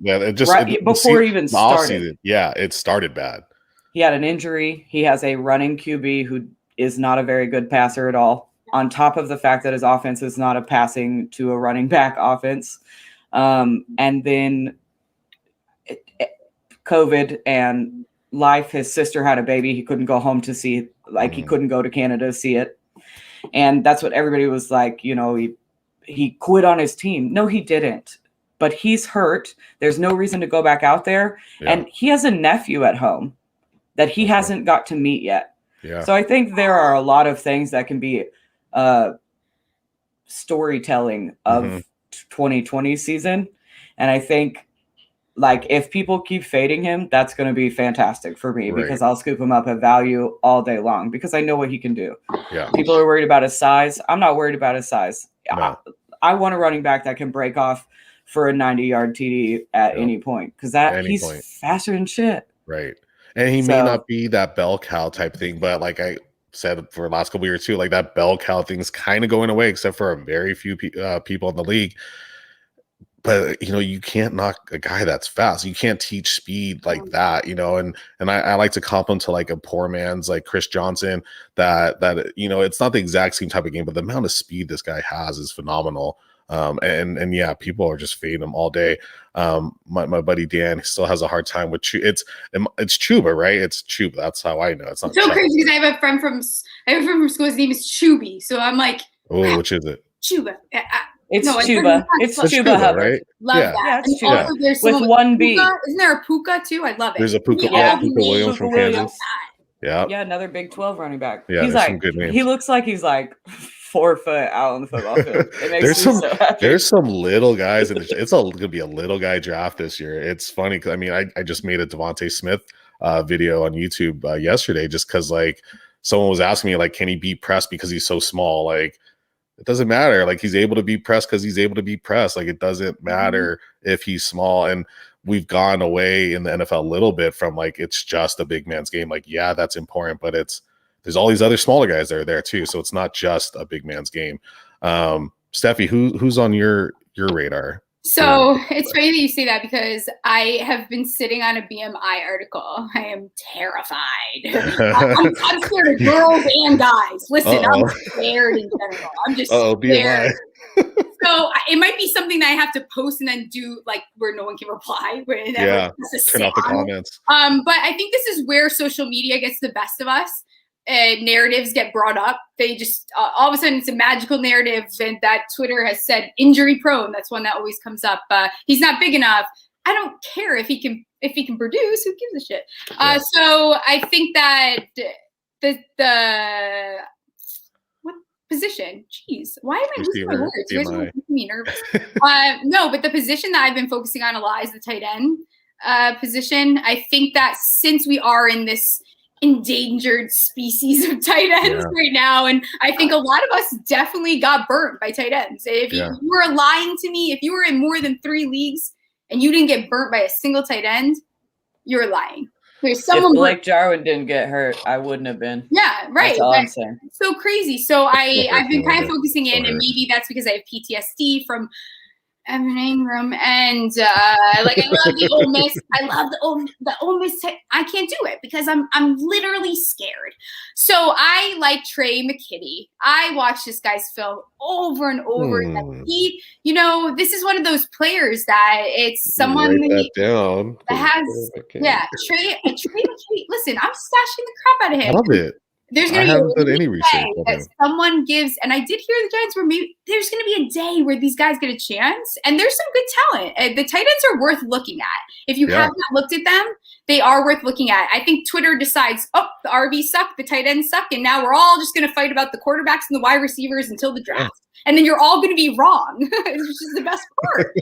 before it even started. Yeah, it started bad. He had an injury. He has a running QB who is not a very good passer at all, on top of the fact that his offense is not a passing to a running back offense. And then COVID and life, his sister had a baby. He couldn't go home to see it. Like, he couldn't go to Canada to see it. And that's what everybody was like, you know, he quit on his team. No, he didn't. But he's hurt. There's no reason to go back out there. Yeah. And he has a nephew at home that he hasn't got to meet yet. Yeah. So I think there are a lot of things that can be storytelling of 2020 season. And I think, like, if people keep fading him, that's going to be fantastic for me, because I'll scoop him up at value all day long because I know what he can do. Yeah. People are worried about his size. I'm not worried about his size. No. I want a running back that can break off for a 90-yard TD at any point, because he's faster than shit. Right. And he may not be that bell cow type thing, but like I said for the last couple of years too, like that bell cow thing's kind of going away, except for a very few people in the league. But, you know, you can't knock a guy that's fast. You can't teach speed like that, you know, and I like to comp him to like a poor man's like Chris Johnson, that, you know, it's not the exact same type of game, but the amount of speed this guy has is phenomenal. And yeah, people are just fading him all day. My buddy Dan still has a hard time with it's Chuba, right? It's Chuba. That's how I know. It's not so crazy because I have a friend from school. His name is Chuby. So I'm like, oh, which is it? Chuba. It's Chuba. It's Chuba Hubbard. Right? Love that. Yeah, it's and Chuba. also there's With one B. Isn't there a Puka too? I love it. There's a Puka. Yeah, Puka Williams from Kansas. Yeah, another Big 12 running back. Yeah, he's like, some good names. He looks like he's like 4 foot out on the football field. It makes me so happy. There's some little guys, and it's gonna be a little guy draft this year. It's funny because I mean, I just made a Devontae Smith video on YouTube yesterday, just because like someone was asking me like, can he beat press because he's so small? Like, it doesn't matter. Like, he's able to be pressed because he's able to be pressed. Like, it doesn't matter if he's small. And we've gone away in the NFL a little bit from like, it's just a big man's game. Like, yeah, that's important, but there's all these other smaller guys that are there too. So it's not just a big man's game. Steffi, who's on your radar? So it's funny that you say that, because I have been sitting on a BMI article. I am terrified. I'm scared of girls and guys. Listen, I'm scared in general. I'm just scared. BMI. So it might be something that I have to post and then do like where no one can reply. Turn off the comments. But I think this is where social media gets the best of us. Narratives get brought up. They just all of a sudden it's a magical narrative, and that Twitter has said injury prone. That's one that always comes up. He's not big enough. I don't care if he can produce. Who gives a shit? So I think that the what position? Jeez, why am I losing my words? You guys are making me nervous. No, but the position that I've been focusing on a lot is the tight end position. I think that since we are in this endangered species of tight ends right now, and I think a lot of us definitely got burnt by tight ends. If you were lying to me, if you were in more than 3 leagues and you didn't get burnt by a single tight end, you're lying. There's someone. If Blake Jarwin didn't get hurt, I wouldn't have been. Yeah, right. That's all I'm saying. It's so crazy. So I've been kind of focusing in, and maybe that's because I have PTSD from Evan Ingram, and like I love the Ole Miss. I love the Ole Miss. I can't do it because I'm literally scared. So I like Trey McKitty. I watch this guy's film over and over again. He, this is one of those players that it's someone Write that down. that has Trey McKitty. Listen, I'm stashing the crap out of him. I love it. There's going I to haven't be done any research that someone gives, and I did hear the Giants were maybe there's going to be a day where these guys get a chance, and there's some good talent. The tight ends are worth looking at. If you have not looked at them, they are worth looking at. I think Twitter decides, oh, the RBs suck, the tight ends suck, and now we're all just going to fight about the quarterbacks and the wide receivers until the draft. And then you're all going to be wrong, which is the best part.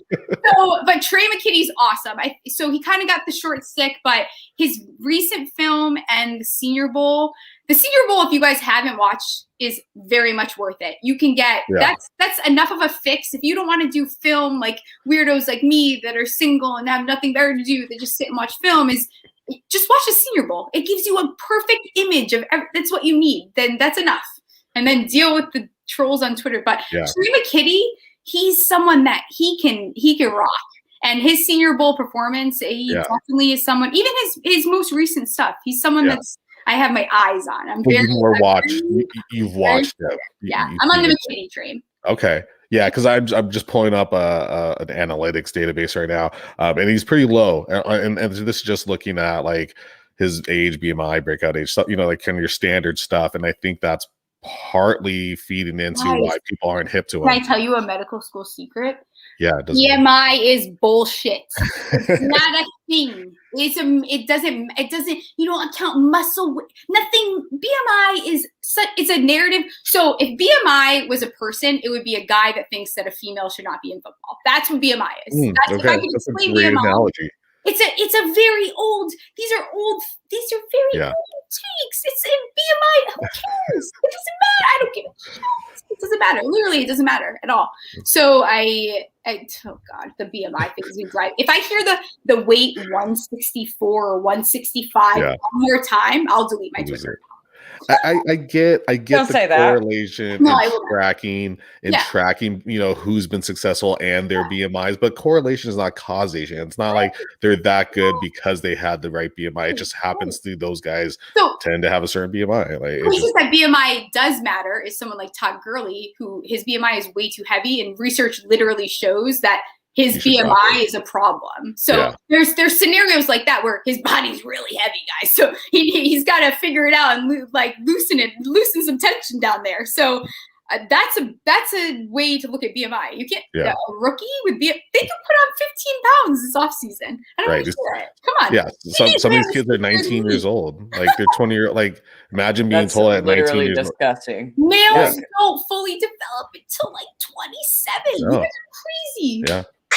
But Trey McKitty's awesome. So he kind of got the short stick, but his recent film and the Senior Bowl, if you guys haven't watched, is very much worth it. You can get that's enough of a fix. If you don't want to do film like weirdos like me that are single and have nothing better to do than just sit and watch film, is just watch the Senior Bowl. It gives you a perfect image of that's what you need. Then that's enough. And then deal with the trolls on Twitter. But Trey McKitty, he's someone that he can rock. And his Senior Bowl performance, he definitely is someone. Even his most recent stuff, he's someone that's I have my eyes on. I'm very You've watched it. I'm on the McKitty train. Okay. Yeah, because I'm just pulling up an analytics database right now, and he's pretty low. And this is just looking at like his age, BMI, breakout age, stuff, like kind of your standard stuff. And I think that's partly feeding into why people aren't hip to him. Can I tell you a medical school secret? Yeah, BMI is bullshit. It's not a thing. It doesn't. You don't account muscle. Nothing. BMI it's a narrative. So if BMI was a person, it would be a guy that thinks that a female should not be in football. That's what BMI is. If I can explain BMI. Analogy. It's a very old. These are very old takes. It's in BMI. Who cares? It doesn't matter. I don't give a shit. It doesn't matter. Literally, it doesn't matter at all. So oh God, the BMI things we drive. If I hear the weight 164 or 165 one more time, I'll delete my Twitter. I get the correlation and tracking, who's been successful and their BMIs, but correlation is not causation. It's not like they're that good because they had the right BMI. It just happens to those guys tend to have a certain BMI. It's just that BMI does matter is someone like Todd Gurley, who his BMI is way too heavy, and research literally shows that his BMI is a problem. So there's scenarios like that where his body's really heavy, guys. So he's got to figure it out and loosen some tension down there. So that's a way to look at BMI. You can't a rookie would be they can put on 15 pounds this offseason. I don't understand it. Come on. Yeah, some of these kids are 19 years old. Like they're 20 like imagine being told at 19 years disgusting. Old. Males don't fully develop until like 27. You guys are crazy.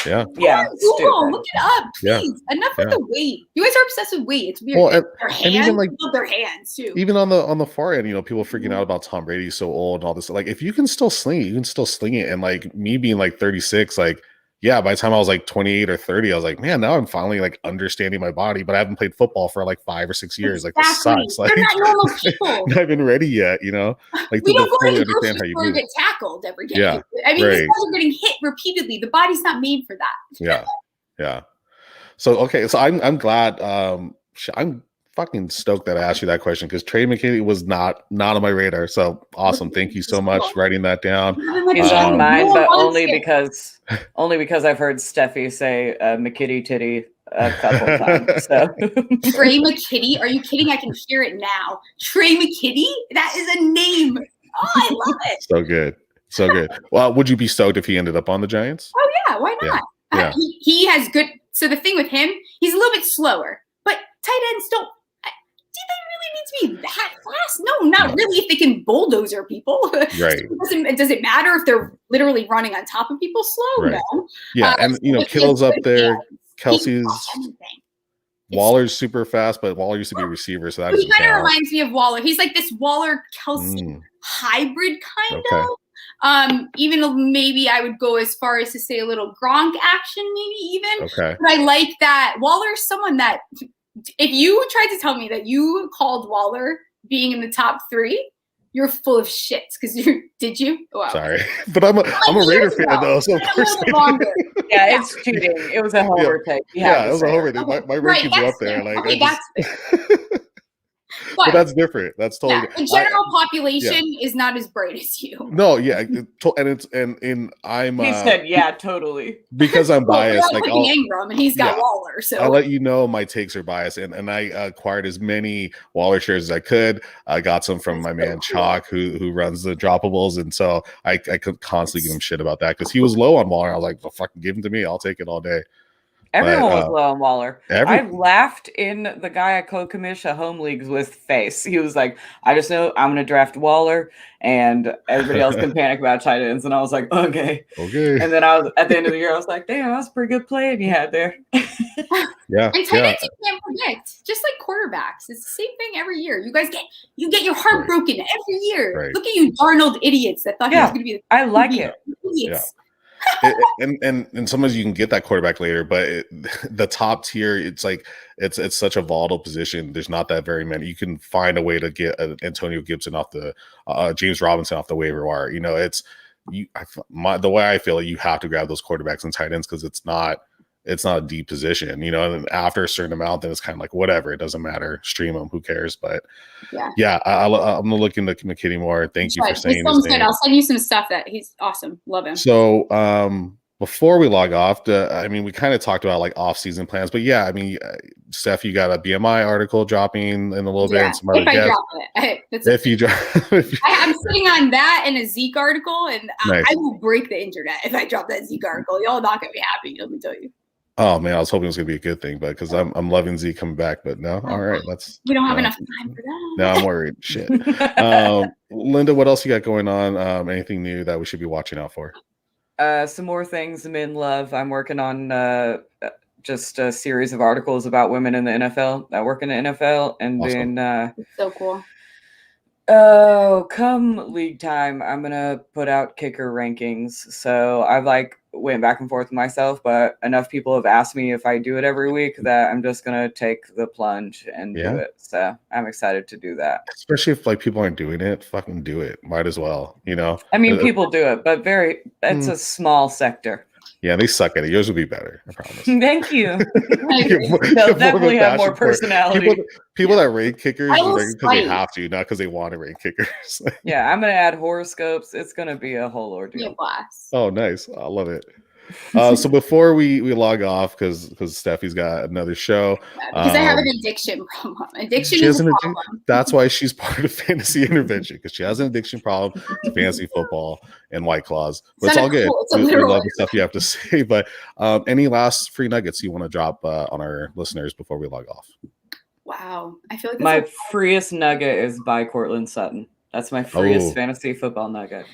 Google, look it up, please. Enough with the weight. You guys are obsessed with weight. It's weird. Well, and even like their hands too. Even on the far end, people freaking out about Tom Brady so old and all this. Like, if you can still sling it, you can still sling it. And like me being like 36, like by the time I was like 28 or 30, I was like, man, now I'm finally like understanding my body. But I haven't played football for like 5 or 6 years. Like this sucks. Like, they're not normal people. Not even ready yet. Like we don't go to the grocery store and get tackled every day. Yeah, I mean, these guys are getting hit repeatedly. The body's not made for that. Yeah. So I'm glad. I'm fucking stoked that I asked you that question because Trey McKitty was not on my radar. So awesome. Thank you so much for writing that down. He's on mine, but only because I've heard Steffi say McKitty titty a couple times. So Trey McKitty? Are you kidding? I can hear it now. Trey McKitty? That is a name. Oh, I love it. So good. Well, would you be stoked if he ended up on the Giants? Oh yeah, why not? Yeah. He has good. So the thing with him, he's a little bit slower, but tight ends don't. Do they really need to be that fast? No, not really. If they can bulldozer people, right? Does it matter if they're literally running on top of people slow? Right. No. Yeah, and Kittle's up there. Kelsey's. Waller's super fast, but Waller used to be a receiver, so that he kind of reminds me of Waller. He's like this Waller-Kelsey hybrid kind of. Even though maybe I would go as far as to say a little Gronk action, maybe even. Okay. But I like that Waller's someone that if you tried to tell me that you called Waller being in the top 3, you're full of shits because did you? Wow. Sorry, but I'm a Raider fan though, so of course. Yeah, it's cheating. It was a homer take. Yeah, it was a homer take. Okay. My Right, rankings are up that's there. fair. Like, Okay, I that's just, but that's different. That's totally the general population is not as bright as you. no, yeah, and I'm He said, "Yeah, totally." because I'm biased. Like, Ingram, and he's got Waller, so I let you know my takes are biased, and I acquired as many Waller shares as I could. I got some from my man Chalk, who runs the Droppables, and so I could constantly give him shit about that because he was low on Waller. I was like, well, fucking give him to me. I'll take it all day. Everyone was low on Waller. I laughed in the guy I co-commission home leagues with face. He was like, I just know I'm going to draft Waller and everybody else can panic about tight ends. And I was like, okay. And then I was at the end of the year, I was like, damn, that's a pretty good play you had there. Yeah. And tight ends you can't predict, just like quarterbacks. It's the same thing every year. You guys get your heart broken every year. Right. Look at you, Darnold idiots that thought he was going to be. I like it. Idiots. And sometimes you can get that quarterback later, but the top tier, it's like it's such a volatile position. There's not that very many. You can find a way to get Antonio Gibson off the James Robinson off the waiver wire. You know, the way I feel, you have to grab those quarterbacks and tight ends because it's not a deep position. You know, and after a certain amount, then it's kind of like whatever. It doesn't matter. Stream them. Who cares? But I'm gonna look into McKinney more. Thank you for saying his name. I'll send you some stuff that he's awesome. Love him. So before we log off, we kind of talked about like off-season plans, but yeah, I mean, Steph, you got a BMI article dropping in a little bit. And some other guests. If you drop it, I'm sitting on that and a Zeke article, and nice. I will break the internet if I drop that Zeke article. Y'all not gonna be happy. Let me tell you. Oh man, I was hoping it was gonna be a good thing, but because I'm loving Zeke coming back, but no, all right, we don't have enough time for that. No, I'm worried. Shit. Linda, what else you got going on? Anything new that we should be watching out for? Some more things men love. I'm working on just a series of articles about women in the NFL that work in the NFL, and awesome. Then it's so cool. Come league time, I'm gonna put out kicker rankings. So I've went back and forth with myself, but enough people have asked me if I do it every week that I'm just gonna take the plunge and do it. So I'm excited to do that. Especially if people aren't doing it, fucking do it. Might as well, you know. I mean, people do it, but it's a small sector. Yeah, they suck at it. Yours will be better, I promise. Thank you. They'll definitely have more personality. People that rate kickers because they have to, not because they want to rate kickers. Yeah, I'm gonna add horoscopes. It's gonna be a whole ordeal. Oh, nice. I love it. So before we log off, because Steffi's got another show. Because I have an addiction problem. Addiction is a problem. That's why she's part of Fantasy Intervention, because she has an addiction problem to fantasy football and White Claws. But it's all good. We love the stuff you have to say. But any last free nuggets you want to drop on our listeners before we log off? Wow. I feel like my freest nugget is by Cortland Sutton. That's my freest fantasy football nugget.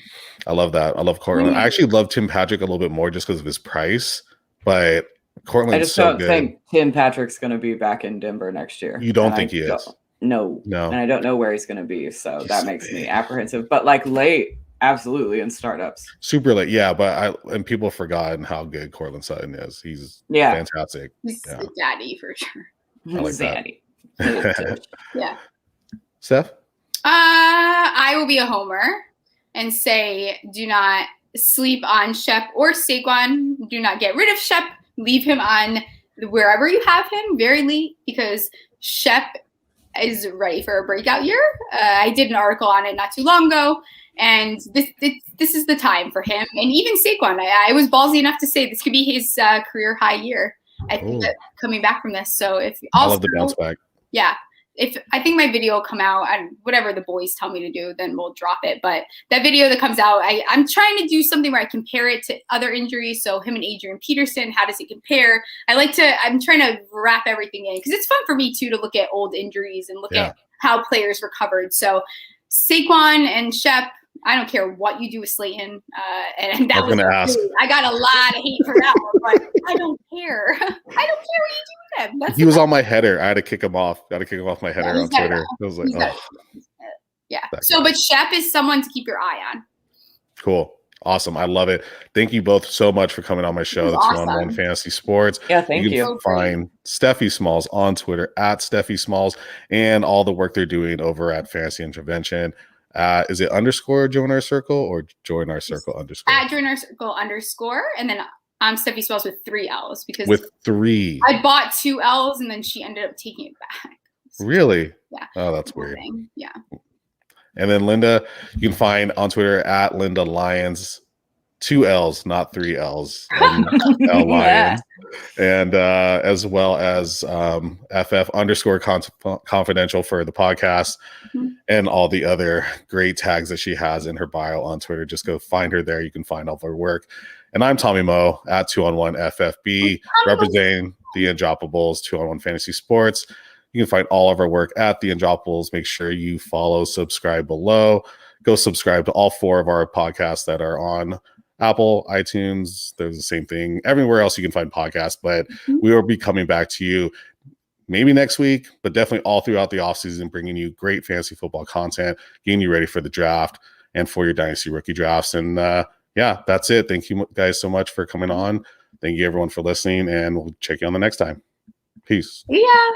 I love that. I love Cortland. I actually love Tim Patrick a little bit more just because of his price, but Cortland's I just don't think Tim Patrick's going to be back in Denver next year. You don't think he is? No. And I don't know where he's going to be, so that makes me apprehensive. But late, absolutely, in startups. Super late, yeah. But people have forgotten how good Cortland Sutton is. He's fantastic. He's a daddy for sure. I like daddy. Yeah. Steph? I will be a homer and say, do not sleep on Shep or Saquon. Do not get rid of Shep. Leave him on wherever you have him very late, because Shep is ready for a breakout year. I did an article on it not too long ago, and this is the time for him. And even Saquon, I was ballsy enough to say this could be his career high year. I think that coming back from this. So if I love the bounce back. Yeah. I think my video will come out, and whatever the boys tell me to do, then we'll drop it. But that video that comes out, I'm trying to do something where I compare it to other injuries. So him and Adrian Peterson, how does it compare? I'm trying to wrap everything in, because it's fun for me too to look at old injuries and look at how players recovered. So Saquon and Shep, I don't care what you do with Slayton. And that was I got a lot of hate for that one, but I don't care. I don't care what you do with him. He was on my header. I had to kick him off. Got to kick him off my header on Twitter. I was like, So, but Shep is someone to keep your eye on. Cool. Awesome. I love it. Thank you both so much for coming on my show. The awesome. 2-on-1 Fantasy Sports. Yeah, thank you. You can find Steffi Smalls on Twitter @Steffi Smalls, and all the work they're doing over at Fantasy Intervention. Is it underscore join our circle or join our circle underscore? At join our circle underscore. And then I'm Steffi Spells with 3 L's because With 3. I bought 2 L's and then she ended up taking it back. Really? Yeah. Oh, that's weird. Yeah. And then Linda, you can find on Twitter at Linda Lyons. 2 L's, not 3 L's. L Lyons. And as well as FF underscore confidential for the podcast and all the other great tags that she has in her bio on Twitter. Just go find her there. You can find all of her work. And I'm Tommy Moe at 2on1 FFB, representing the Undroppables 2on1 Fantasy Sports. You can find all of our work at the Undroppables. Make sure you follow, subscribe below. Go subscribe to all 4 of our podcasts that are on Apple, iTunes. There's the same thing everywhere else you can find podcasts, but we will be coming back to you maybe next week, but definitely all throughout the offseason, bringing you great fantasy football content, getting you ready for the draft and for your dynasty rookie drafts. And yeah, that's it. Thank you guys so much for coming on. Thank you everyone for listening, and we'll check you on the next time. Peace. Yeah.